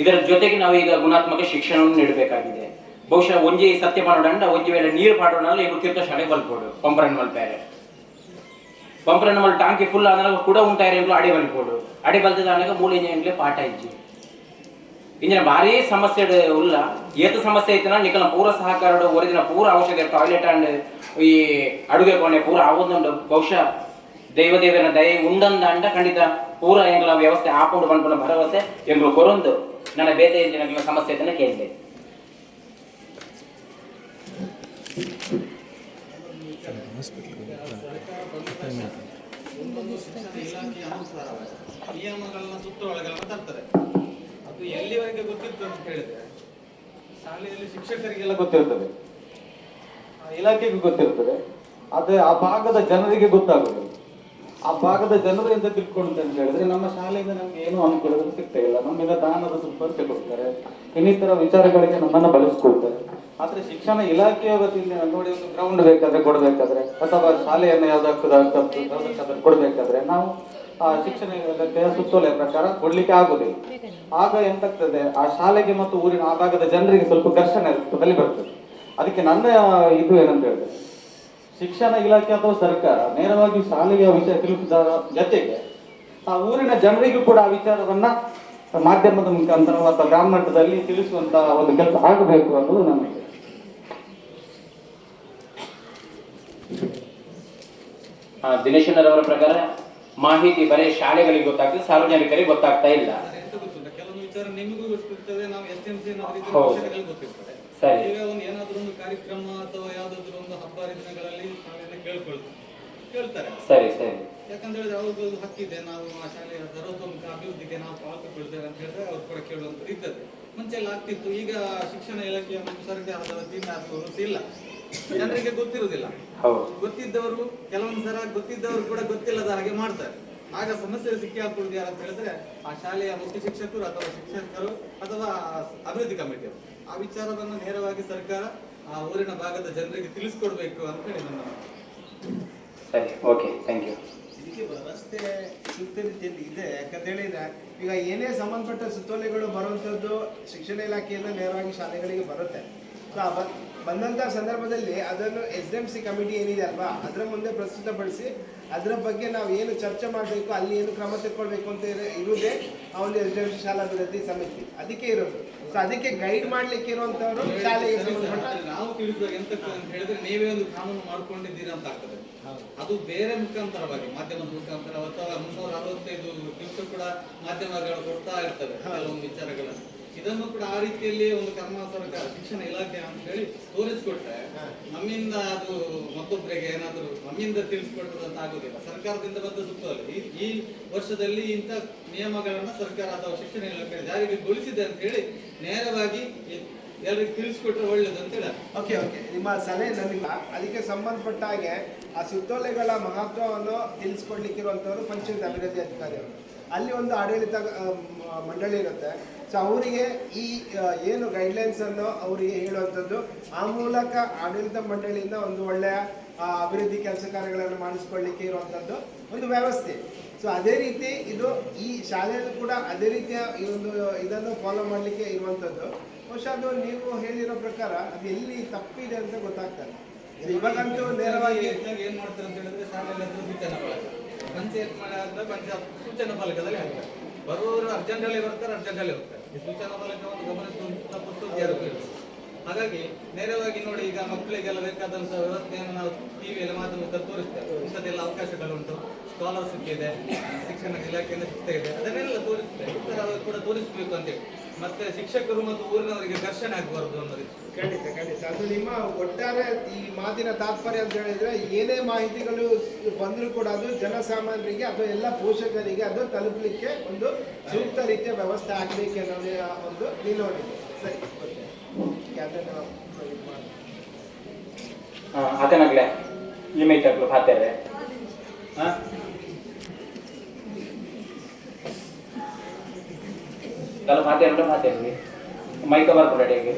ಇದರ ಜೊತೆಗೆ ನಾವು ಈಗ ಗುಣಾತ್ಮಕ ಶಿಕ್ಷಣವನ್ನು ನೀಡಬೇಕಾಗಿದೆ. ಬಹುಶಃ ಒಂಜಿ ಸತ್ಯ ಮಾಡೋಣ ಒಂಜಿ ವೇಳೆ ನೀರು ಪಾಡೋಣ ಈಗ ತೀರ್ಥ ಶಾಲೆ ಬಲ್ಪೋಡು ಪಂಪರನ್ ಮಲ್ಪೇರೆ ಪಂಪರನ್ ಮಲ್ ಟಾಂಕಿ ಫುಲ್ ಆದಾಗ ಕೂಡ ಉಂಟಾಯಿರ ಅಡಿ ಬಲ್ಪೋಡು ಅಡಿ ಬಲ್ತದಾಗ ಮೂಲ ಇಂಜಿನಿಯರ್ಗೆ ಪಾಠ ಇಜ್ಜಿ ಇಂಜಿನ ಭಾರಿ ಸಮಸ್ಯೆ ಉಲ್ಲ ಏತ ಸಮಸ್ಯೆ ಐತನ ನಿಕಲ ಪೂರ ಸಹಕಾರ ಹೊರದಿನ ಪೂರ ಔಷಧ ಟಾಯ್ಲೆಟ್ ಅಂಡ್ ಈ ಅಡುಗೆ ಕೋಣೆ ಪೂರ ಆವೊಂದುಂಡು ಬಹುಶಃ ದೇವದೇವನ ದಯೆ ಉಂಡಂದ ಅಂಡ ಖಂಡಿತ ಪೂರ ಎಂಗಳ ವ್ಯವಸ್ಥೆ ಆಪುಂಡು ಬಂದ್ಪನ ಭರವಸೆ ಎಂಗಳು ಕೊರೊಂದು ನನ್ನ ಬೇತೆ ಇಂಜಿನ ಸಮಸ್ಯೆ ಐತನ ಕೇಳಿದೆ. ಒಂದೊಂದು ಶಿಕ್ಷಣ ಇಲಾಖೆಯ ಅನುಸಾರ ನಿಯಮಗಳನ್ನ ಸುತ್ತೊಳಗೆಲ್ಲ ತರ್ತಾರೆ. ಅದು ಎಲ್ಲಿವರೆಗೆ ಗೊತ್ತಿರ್ತದೆ ಅಂತ ಹೇಳಿದ್ರೆ ಶಾಲೆಯಲ್ಲಿ ಶಿಕ್ಷಕರಿಗೆಲ್ಲ ಗೊತ್ತಿರ್ತದೆ, ಇಲಾಖೆಗೂ ಗೊತ್ತಿರ್ತದೆ. ಅದೇ ಆ ಭಾಗದ ಜನರಿಗೆ ಗೊತ್ತಾಗುತ್ತದೆ. ಆ ಭಾಗದ ಜನರು ಎಂತ ತಿಳ್ಕೊಂಡು ಅಂತ ಹೇಳಿದ್ರೆ ನಮ್ಮ ಶಾಲೆಯಿಂದ ನಮ್ಗೆ ಏನು ಅನುಕೂಲಗಳು ಸಿಗ್ತಾ ಇಲ್ಲ, ನಮ್ಮಿಂದ ದಾನದ ಸುಪರ್ಸೆ ಕೊಡ್ತಾರೆ, ಇನ್ನಿತರ ವಿಚಾರಗಳಿಗೆ ನಮ್ಮನ್ನು ಬಳಸ್ಕೊಳ್ತಾರೆ. ಆದ್ರೆ ಶಿಕ್ಷಣ ಇಲಾಖೆಯ ವತಿಯಿಂದ ನೋಡಿ ಒಂದು ಗ್ರೌಂಡ್ ಬೇಕಾದ್ರೆ ಕೊಡ್ಬೇಕಾದ್ರೆ ಅಥವಾ ಶಾಲೆಯನ್ನು ಯಾವ್ದಾಗ್ತದೆ ಕೊಡ್ಬೇಕಾದ್ರೆ ನಾವು ಆ ಶಿಕ್ಷಣ ಇಲಾಖೆಯ ಸುತ್ತೋಲೆಯ ಪ್ರಕಾರ ಕೊಡ್ಲಿಕ್ಕೆ ಆಗುದಿಲ್ಲ. ಆಗ ಎಂತಾಗ್ತದೆ, ಆ ಶಾಲೆಗೆ ಮತ್ತು ಊರಿನ ಆ ಭಾಗದ ಜನರಿಗೆ ಸ್ವಲ್ಪ ಘರ್ಷಣೆ ರೂಪದಲ್ಲಿ ಬರ್ತದೆ. ಅದಕ್ಕೆ ನನ್ನ ಇದು ಏನಂತ ಹೇಳಿದ್ರೆ, ಶಿಕ್ಷಣ ಇಲಾಖೆ ಅಥವಾ ಸರ್ಕಾರ ನೇರವಾಗಿ ಶಾಲೆಗೆ ವಿಷಯ ತಿಳಿಸಿದ ಜೊತೆಗೆ ಆ ಊರಿನ ಜನರಿಗೂ ಕೂಡ ಆ ವಿಚಾರವನ್ನ ಮಾಧ್ಯಮದ ಮುಖಾಂತರ ಅಥವಾ ಗ್ರಾಮ ಮಟ್ಟದಲ್ಲಿ ತಿಳಿಸುವಂತ ಒಂದು ಕೆಲಸ ಆಗಬೇಕು ಅನ್ನೋದು ನಮಗೆ. ದಿನೇಶನರವರ ಪ್ರಕಾರ ಮಾಹಿತಿ ಬರೀ ಶಾಲೆಗಳಿಗೆ ಗೊತ್ತಾಗ್ತದೆ, ಸಾರ್ವಜನಿಕರಿಗೆ ಗೊತ್ತಾಗ್ತಾ ಇಲ್ಲ. ಕೆಲವೊಂದು ವಿಚಾರ ನಿಮಗೂ ಗೊತ್ತಿರ್ತದೆ, ನಾವು SMC ಗೊತ್ತಿರ್ತದೆ. ಈಗ ಒಂದು ಏನಾದ್ರೂ ಒಂದು ಕಾರ್ಯಕ್ರಮ ಅಥವಾ ಯಾವ್ದಾದ್ರು ಒಂದು ಹಬ್ಬ ಹರಿದಿನಗಳಲ್ಲಿ ಶಾಲೆಯನ್ನು ಕೇಳ್ತಾರೆ. ಸರಿ ಸರಿ. ಯಾಕಂತ ಹೇಳಿದ್ರೆ ಅವ್ರದ್ದು ಹಕ್ಕಿದೆ, ನಾವು ಆ ಶಾಲೆಯ ಸರ್ವತೋಮುಖ ಅಭಿವೃದ್ಧಿಗೆ ನಾವು ಪಾಲ್ಗೊಳ್ತೇವೆ ಅಂತ ಹೇಳಿದ್ರೆ ಅವ್ರು ಕೂಡ ಕೇಳುವಂಥದ್ದು ಇರ್ತದೆ. ಮುಂಚೆ ಎಲ್ಲ ಆಗ್ತಿತ್ತು. ಈಗ ಶಿಕ್ಷಣ ಇಲಾಖೆಯ ಸರ್ಕಾರದ ವತಿಯಿಂದ ಇಲ್ಲ, ಜನರಿಗೆ ಗೊತ್ತಿರುವುದಿಲ್ಲ. ಗೊತ್ತಿದ್ದವರು ಕೆಲವೊಂದು ಸಲ ಗೊತ್ತಿದ್ದವರು ಕೂಡ ಗೊತ್ತಿಲ್ಲದ ಹಾಗೆ ಮಾಡ್ತಾರೆ. ಆಗ ಸಮಸ್ಯೆ ಸಿಕ್ಕಿ ಹಾಕೊಳ್ಳುದು ಯಾರು ಅಂತ ಹೇಳಿದ್ರೆ ಆ ಶಾಲೆಯ ಮುಖ್ಯ ಶಿಕ್ಷಕರು ಅಥವಾ ಶಿಕ್ಷಕರು ಅಥವಾ ಅಭಿವೃದ್ಧಿ ಕಮಿಟಿಯವರು. ಆ ವಿಚಾರವನ್ನು ನೇರವಾಗಿ ಸರ್ಕಾರ ಆ ಊರಿನ ಭಾಗದ ಜನರಿಗೆ ತಿಳಿಸ್ಕೊಡ್ಬೇಕು ಅಂತ ಹೇಳಿ ನನ್ನ ಸರಿ, ಓಕೆ, ಥ್ಯಾಂಕ್ ಯು. ಇದಕ್ಕೆ ವ್ಯವಸ್ಥೆ ಸೂಕ್ತ ರೀತಿಯಲ್ಲಿ ಇದೆ. ಯಾಕಂತ ಹೇಳಿದ್ರೆ ಈಗ ಏನೇ ಸಂಬಂಧಪಟ್ಟ ಸುತ್ತೋಲೆಗಳು ಬರುವಂಥದ್ದು ಶಿಕ್ಷಣ ಇಲಾಖೆಯಿಂದ ನೇರವಾಗಿ ಶಾಲೆಗಳಿಗೆ ಬರುತ್ತೆ. ಸೊ ಬಂದಂಥ ಸಂದರ್ಭದಲ್ಲಿ ಅದನ್ನು SDMC ಕಮಿಟಿ ಏನಿದೆ ಅಲ್ವಾ, ಅದರ ಮುಂದೆ ಪ್ರಸ್ತುತಪಡಿಸಿ ಅದರ ಬಗ್ಗೆ ನಾವು ಏನು ಚರ್ಚೆ ಮಾಡಬೇಕು, ಅಲ್ಲಿ ಏನು ಕ್ರಮ ತೆಕ್ಕೊಳ್ಬೇಕು ಅಂತ ಇರುವುದೇ ಆ ಒಂದು SDMC ಶಾಲಾ ಅಭಿವೃದ್ಧಿ ಸಮಿತಿ, ಅದಕ್ಕೆ ಇರೋದು. ಸೊ ಅದಕ್ಕೆ ಗೈಡ್ ಮಾಡ್ಲಿಕ್ಕೆ ಇರುವಂತವರು ಶಾಲೆಗೆ ಸಂಬಂಧಪಟ್ಟ ನಾವು ತಿಳಿಸುವಾಗ ಎಂತ ಅಂತ ಹೇಳಿದ್ರೆ ನೀವೇ ಒಂದು ಕಾನೂನು ಮಾಡ್ಕೊಂಡಿದ್ದೀರಾ ಅಂತ ಆಗ್ತದೆ. ಅದು ಬೇರೆ ಮುಖಾಂತರವಾಗಿ ಮಾಧ್ಯಮದ ಮುಖಾಂತರ ಅಥವಾ 365 ದಿವಸ ಕೂಡ ಮಾಧ್ಯಮಗಳು ಕೊಡ್ತಾ ಇರ್ತವೆ ಕೆಲವೊಂದು ವಿಚಾರಗಳನ್ನು. ಇದನ್ನು ಕೂಡ ಆ ರೀತಿಯಲ್ಲಿ ಒಂದು ಸರ್ಕಾರ ಶಿಕ್ಷಣ ಇಲಾಖೆ ಅಂತ ಹೇಳಿ ತೋರಿಸ್ಕೊಟ್ರೆ ನಮ್ಮಿಂದ ಅದು ಮತ್ತೊಬ್ಬರಿಗೆ ಏನಾದರೂ ನಮ್ಮಿಂದ ತಿಳಿಸ್ಕೊಟ್ಟದಂತ ಆಗುದಿಲ್ಲ. ಸರ್ಕಾರದಿಂದ ಬಂದ ಸುತ್ತೋಲೆ ಈ ವರ್ಷದಲ್ಲಿ ಇಂಥ ನಿಯಮಗಳನ್ನ ಸರ್ಕಾರ ಅಥವಾ ಶಿಕ್ಷಣ ಇಲಾಖೆ ಜಾರಿಗೆ ಗೊಳಿಸಿದೆ ಅಂತ ಹೇಳಿ ನೇರವಾಗಿ ಎಲ್ಲರಿಗೂ ತಿಳಿಸ್ಕೊಟ್ರೆ ಒಳ್ಳೇದು ಅಂತ ಹೇಳಿ. ಓಕೆ, ನಿಮ್ಮ ಸಲಹೆ ನನಗಿಲ್ಲ. ಅದಕ್ಕೆ ಸಂಬಂಧಪಟ್ಟ ಹಾಗೆ ಆ ಸುತ್ತೋಲೆಗಳ ಮಹತ್ವವನ್ನು ತಿಳಿಸ್ಕೊಡ್ಲಿಕ್ಕಿರುವಂಥವ್ರು ಪಂಚಾಯತ್ ಅಭಿವೃದ್ಧಿ ಅಧಿಕಾರಿಯವರು. ಅಲ್ಲಿ ಒಂದು ಆಡಳಿತ ಮಂಡಳಿ ಇರುತ್ತೆ. ಸೊ ಅವರಿಗೆ ಈ ಏನು ಗೈಡ್ಲೈನ್ಸನ್ನು ಅವರಿಗೆ ಹೇಳುವಂಥದ್ದು, ಆ ಮೂಲಕ ಆಡಳಿತ ಮಂಡಳಿಯಿಂದ ಒಂದು ಒಳ್ಳೆಯ ಅಭಿವೃದ್ಧಿ ಕೆಲಸ ಕಾರ್ಯಗಳನ್ನು ಮಾಡಿಸ್ಕೊಳ್ಳಿಕ್ಕೆ ಇರುವಂಥದ್ದು ಒಂದು ವ್ಯವಸ್ಥೆ. ಸೊ ಅದೇ ರೀತಿ ಇದು ಈ ಶಾಲೆಯಲ್ಲೂ ಕೂಡ ಅದೇ ರೀತಿಯ ಈ ಒಂದು ಇದನ್ನು ಫಾಲೋ ಮಾಡಲಿಕ್ಕೆ ಇರುವಂಥದ್ದು. ಬಹುಶಃ ಅದು ನೀವು ಹೇಳಿರೋ ಪ್ರಕಾರ ಅದು ಎಲ್ಲಿ ತಪ್ಪಿದೆ ಅಂತ ಗೊತ್ತಾಗ್ತದೆ. ಇವಾಗಂತೂ ನೇರವಾಗಿ ಏನ್ ಮಾಡ್ತಾರೆ ಅಂತ ಹೇಳಿದ್ರೆ ಶಾಲೆಯಲ್ಲಿ ಸೂಚನಾ ಫಲಕ, ಪಂಚಾಯತ್ ಪಂಚಾಯತ್ ಸೂಚನಾ ಫಲಕದಲ್ಲಿ ಹಾಕ್ತಾರೆ. ಬರುವವರು ಅರ್ಜೆಂಟಲ್ಲಿ ಬರ್ತಾರೆ, ಅರ್ಜೆಂಟಲ್ಲಿ ಹೋಗ್ತಾರೆ. ಈ ಸೂಚನಾ ಫಲಕವನ್ನು ಗಮನಿಸುವಂತ ಪುಸ್ತಕ ಯಾರು ಇರುತ್ತೆ. ಹಾಗಾಗಿ ನೇರವಾಗಿ ನೋಡಿ, ಈಗ ಮಕ್ಕಳಿಗೆಲ್ಲ ಬೇಕಾದಂತಹ ವ್ಯವಸ್ಥೆಯನ್ನು ನಾವು ಟಿವಿಯಲ್ಲಿ ಮಾಧ್ಯಮದಲ್ಲಿ ತೋರಿಸ್ತೇವೆ. ಇಂಥದ್ದೆಲ್ಲ ಅವಕಾಶಗಳುಂಟು, ಸ್ಕಾಲರ್ಶಿಪ್ ಇದೆ, ಶಿಕ್ಷಣ ಇಲಾಖೆಯಿಂದ ಸಿಗ್ತಾ ಇದೆ, ಅದನ್ನೆಲ್ಲ ತೋರಿಸ್ತೇವೆ. ಈ ಥರ ಕೂಡ ತೋರಿಸ್ಬೇಕು ಅಂತೇಳಿ. ಮತ್ತೆ ಶಿಕ್ಷಕರು ಮತ್ತು ಊರಿನವರಿಗೆ ಘರ್ಷಣೆ ಆಗಬಾರ್ದು ಅನ್ನೋದು. ಖಂಡಿತ ಅದು ನಿಮ್ಮ ಒಟ್ಟಾರೆ ಈ ಮಾತಿನ ತಾತ್ಪರ್ಯ ಅಂತ ಹೇಳಿದ್ರೆ, ಏನೇ ಮಾಹಿತಿಗಳು ಬಂದರೂ ಕೂಡ ಅದು ಜನಸಾಮಾನ್ಯರಿಗೆ ಅಥವಾ ಎಲ್ಲ ಪೋಷಕರಿಗೆ ಅದು ತಲುಪಲಿಕ್ಕೆ ಒಂದು ಸೂಕ್ತ ರೀತಿಯ ವ್ಯವಸ್ಥೆ ಆಗಬೇಕು ಅನ್ನೋದೇ ಒಂದು ನಿಲುವಳಿಕೆ. ಸರಿ, ಅತನಗ್ಲೆ ಲಿಮಿಟ್ ಹಾಕ್ತಾರೆ. kalau mati mai kabar pula dia ke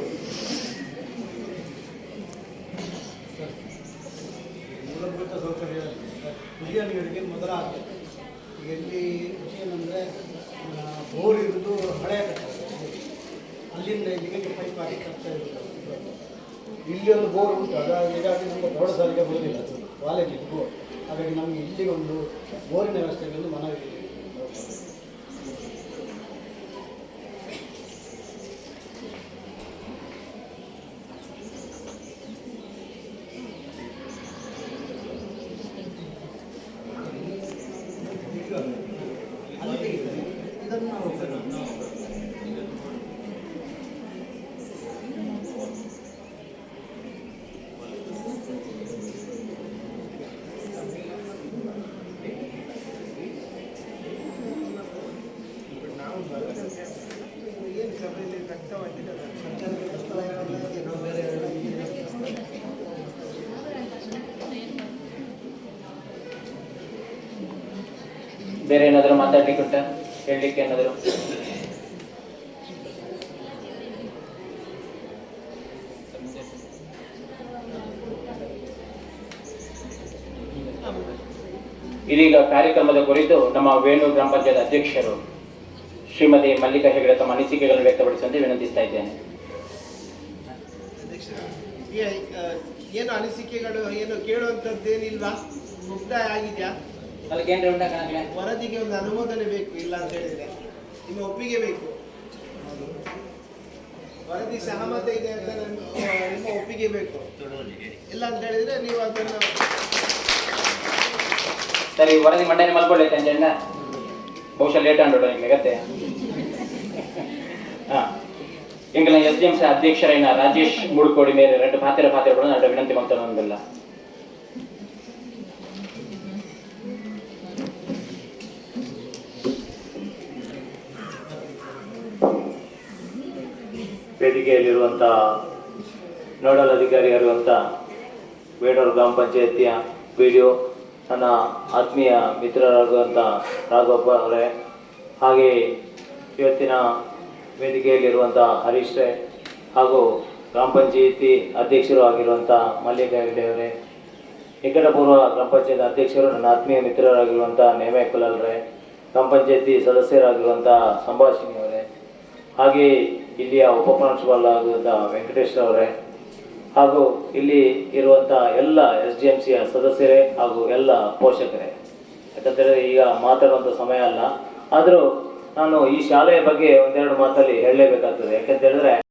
ಮೂಲಭೂತ ಸೌಕರ್ಯ ಹಿರಿಯರಿಗೆ ಮೊದಲ ಆದ್ಯತೆ. ಎಲ್ಲಿ ವಿಷಯ ಅಂದರೆ ಬೋರ್ ಇರೋದು ಹಳೆಯ ಕಟ್ಟಡ, ಅಲ್ಲಿಂದ ಇಲ್ಲಿಗೆ ಪೈಪ್ ಹಾಕಿ ಕಟ್ತಾ ಇರೋದು. ಇಲ್ಲಿ ಒಂದು ಬೋರ್ ಉಂಟು, ಹೀಗಾಗಿ ನಮ್ಮ ದೊಡ್ಡ ಸಾರಿಗೆ ಬರೋದಿಲ್ಲ, ಅದು ಕಾಲೇಜಿಗೆ ಬೋರ್. ಹಾಗಾಗಿ ನಮಗೆ ಇಲ್ಲಿ ಒಂದು ಬೋರಿನ ವ್ಯವಸ್ಥೆಗೆ ಒಂದು ಮನವಿ. ಇದನ್ನು ನಾವು ಏನು ಸಭೆಯಲ್ಲಿ ವ್ಯಕ್ತವಾಗಿದೆ ಬೇರೆ ಏನಾದರೂ ಮಾತಾಡ್ಲಿಕ್ಕೆ ಉಂಟಾ, ಹೇಳಲಿಕ್ಕೆ ಏನಾದರೂ? ಇದೀಗ ಕಾರ್ಯಕ್ರಮದ ಕುರಿತು ನಮ್ಮ ವೇಣೂರು ಗ್ರಾಮ ಪಂಚಾಯತ್ ಅಧ್ಯಕ್ಷರು ಶ್ರೀಮತಿ ಮಲ್ಲಿಕಾ ಹೆಗಡೆ ತಮ್ಮ ಅನಿಸಿಕೆಗಳನ್ನು ವ್ಯಕ್ತಪಡಿಸುವಂತೆ ವಿನಂತಿಸ್ತಾ ಇದ್ದೇನೆ. ಏನು ಅನಿಸಿಕೆಗಳು ಏನು ಕೇಳುವಂಥದ್ದೇನಿಲ್ವಾ? ಮುಕ್ತಾಯ ಆಗಿದೆಯಾ? ಅದಕ್ಕೇನ್ರಿ ಉಂಟಾ ಕಣಕ್ಲೆ? ವರದಿಗೆ ಒಂದು ಅನುಮೋದನೆ ಬೇಕು, ಇಲ್ಲ ಅಂತ ಹೇಳಿದ್ರೆ ನಿಮ್ಮ ಒಪ್ಪಿಗೆ ಬೇಕು. ವರದಿ ಸಹಮತ ಇದೆ ಅಂತ ನಿಮ್ಮ ಒಪ್ಪಿಗೆ ಬೇಕು, ಇಲ್ಲ ಅಂತ ಹೇಳಿದ್ರೆ ನೀವು ಅದನ್ನು ಸರಿ ವರದಿ ಮಂಡನೆ ಮಲ್ಕೊಳ್ಳೈತೆ ಅಂಜಣ್ಣ, ಬಹುಶಃ ಲೇಟ್ ಅಂಡೋಡ ನಿಮಗೆ ಎಂಕಲ್ನ SDMC ಅಧ್ಯಕ್ಷరైన ರಾಜೇಶ್ ಮುಡ್ಕೋಡಿ ಮೇಲೆ ಎರಡು ಪಾತ್ರೆಗಳು ನನ್ನ ವಿನಂತಿ ಮಾಡ್ತಾನೊಂದಿಲ್ಲ. ವೇದಿಕೆಯಲ್ಲಿರುವಂಥ ನೋಡಲ್ ಅಧಿಕಾರಿಯಾಗಿರುವಂಥ ವೇಣೂರು ಗ್ರಾಮ ಪಂಚಾಯತಿಯ PDO, ನನ್ನ ಆತ್ಮೀಯ ಮಿತ್ರರಾಗುವಂಥ ರಾಘವಪ್ಪ ಅವರೇ, ಹಾಗೆ ಇವತ್ತಿನ ವೇದಿಕೆಯಲ್ಲಿರುವಂಥ ಹರೀಶ್ ರೇ ಹಾಗೂ ಗ್ರಾಮ ಪಂಚಾಯಿತಿ ಅಧ್ಯಕ್ಷರು ಆಗಿರುವಂಥ ಮಲ್ಲಿಕ ಹೆಗಡೆ ಅವರೇ, ನಿಕಟಪೂರ್ವ ಗ್ರಾಮ ಪಂಚಾಯತ್ ಅಧ್ಯಕ್ಷರು ನನ್ನ ಆತ್ಮೀಯ ಮಿತ್ರರಾಗಿರುವಂಥ ನೇಮೆ ಕುಲಾಲ್ರೆ, ಗ್ರಾಮ ಪಂಚಾಯತಿ ಸದಸ್ಯರಾಗಿರುವಂಥ ಸಂಭಾಷಿಣಿ ಅವರೇ, ಹಾಗೆ ಇಲ್ಲಿಯ ಉಪ ಪ್ರಾಂಶುಪಾಲ ಆಗಿರುವಂಥ ವೆಂಕಟೇಶ್ ಅವರೇ, ಹಾಗೂ ಇಲ್ಲಿ ಇರುವಂಥ ಎಲ್ಲ SDMCಯ ಸದಸ್ಯರೇ ಹಾಗೂ ಎಲ್ಲ ಪೋಷಕರೇ. ಯಾಕಂತೇಳಿದ್ರೆ ಈಗ ಮಾತಾಡುವಂಥ ಸಮಯ ಅಲ್ಲ, ಆದರೂ ನಾನು ಈ ಶಾಲೆಯ ಬಗ್ಗೆ ಒಂದೆರಡು ಮಾತಲ್ಲಿ ಹೇಳಲೇಬೇಕಾಗ್ತದೆ. ಯಾಕಂತೇಳಿದ್ರೆ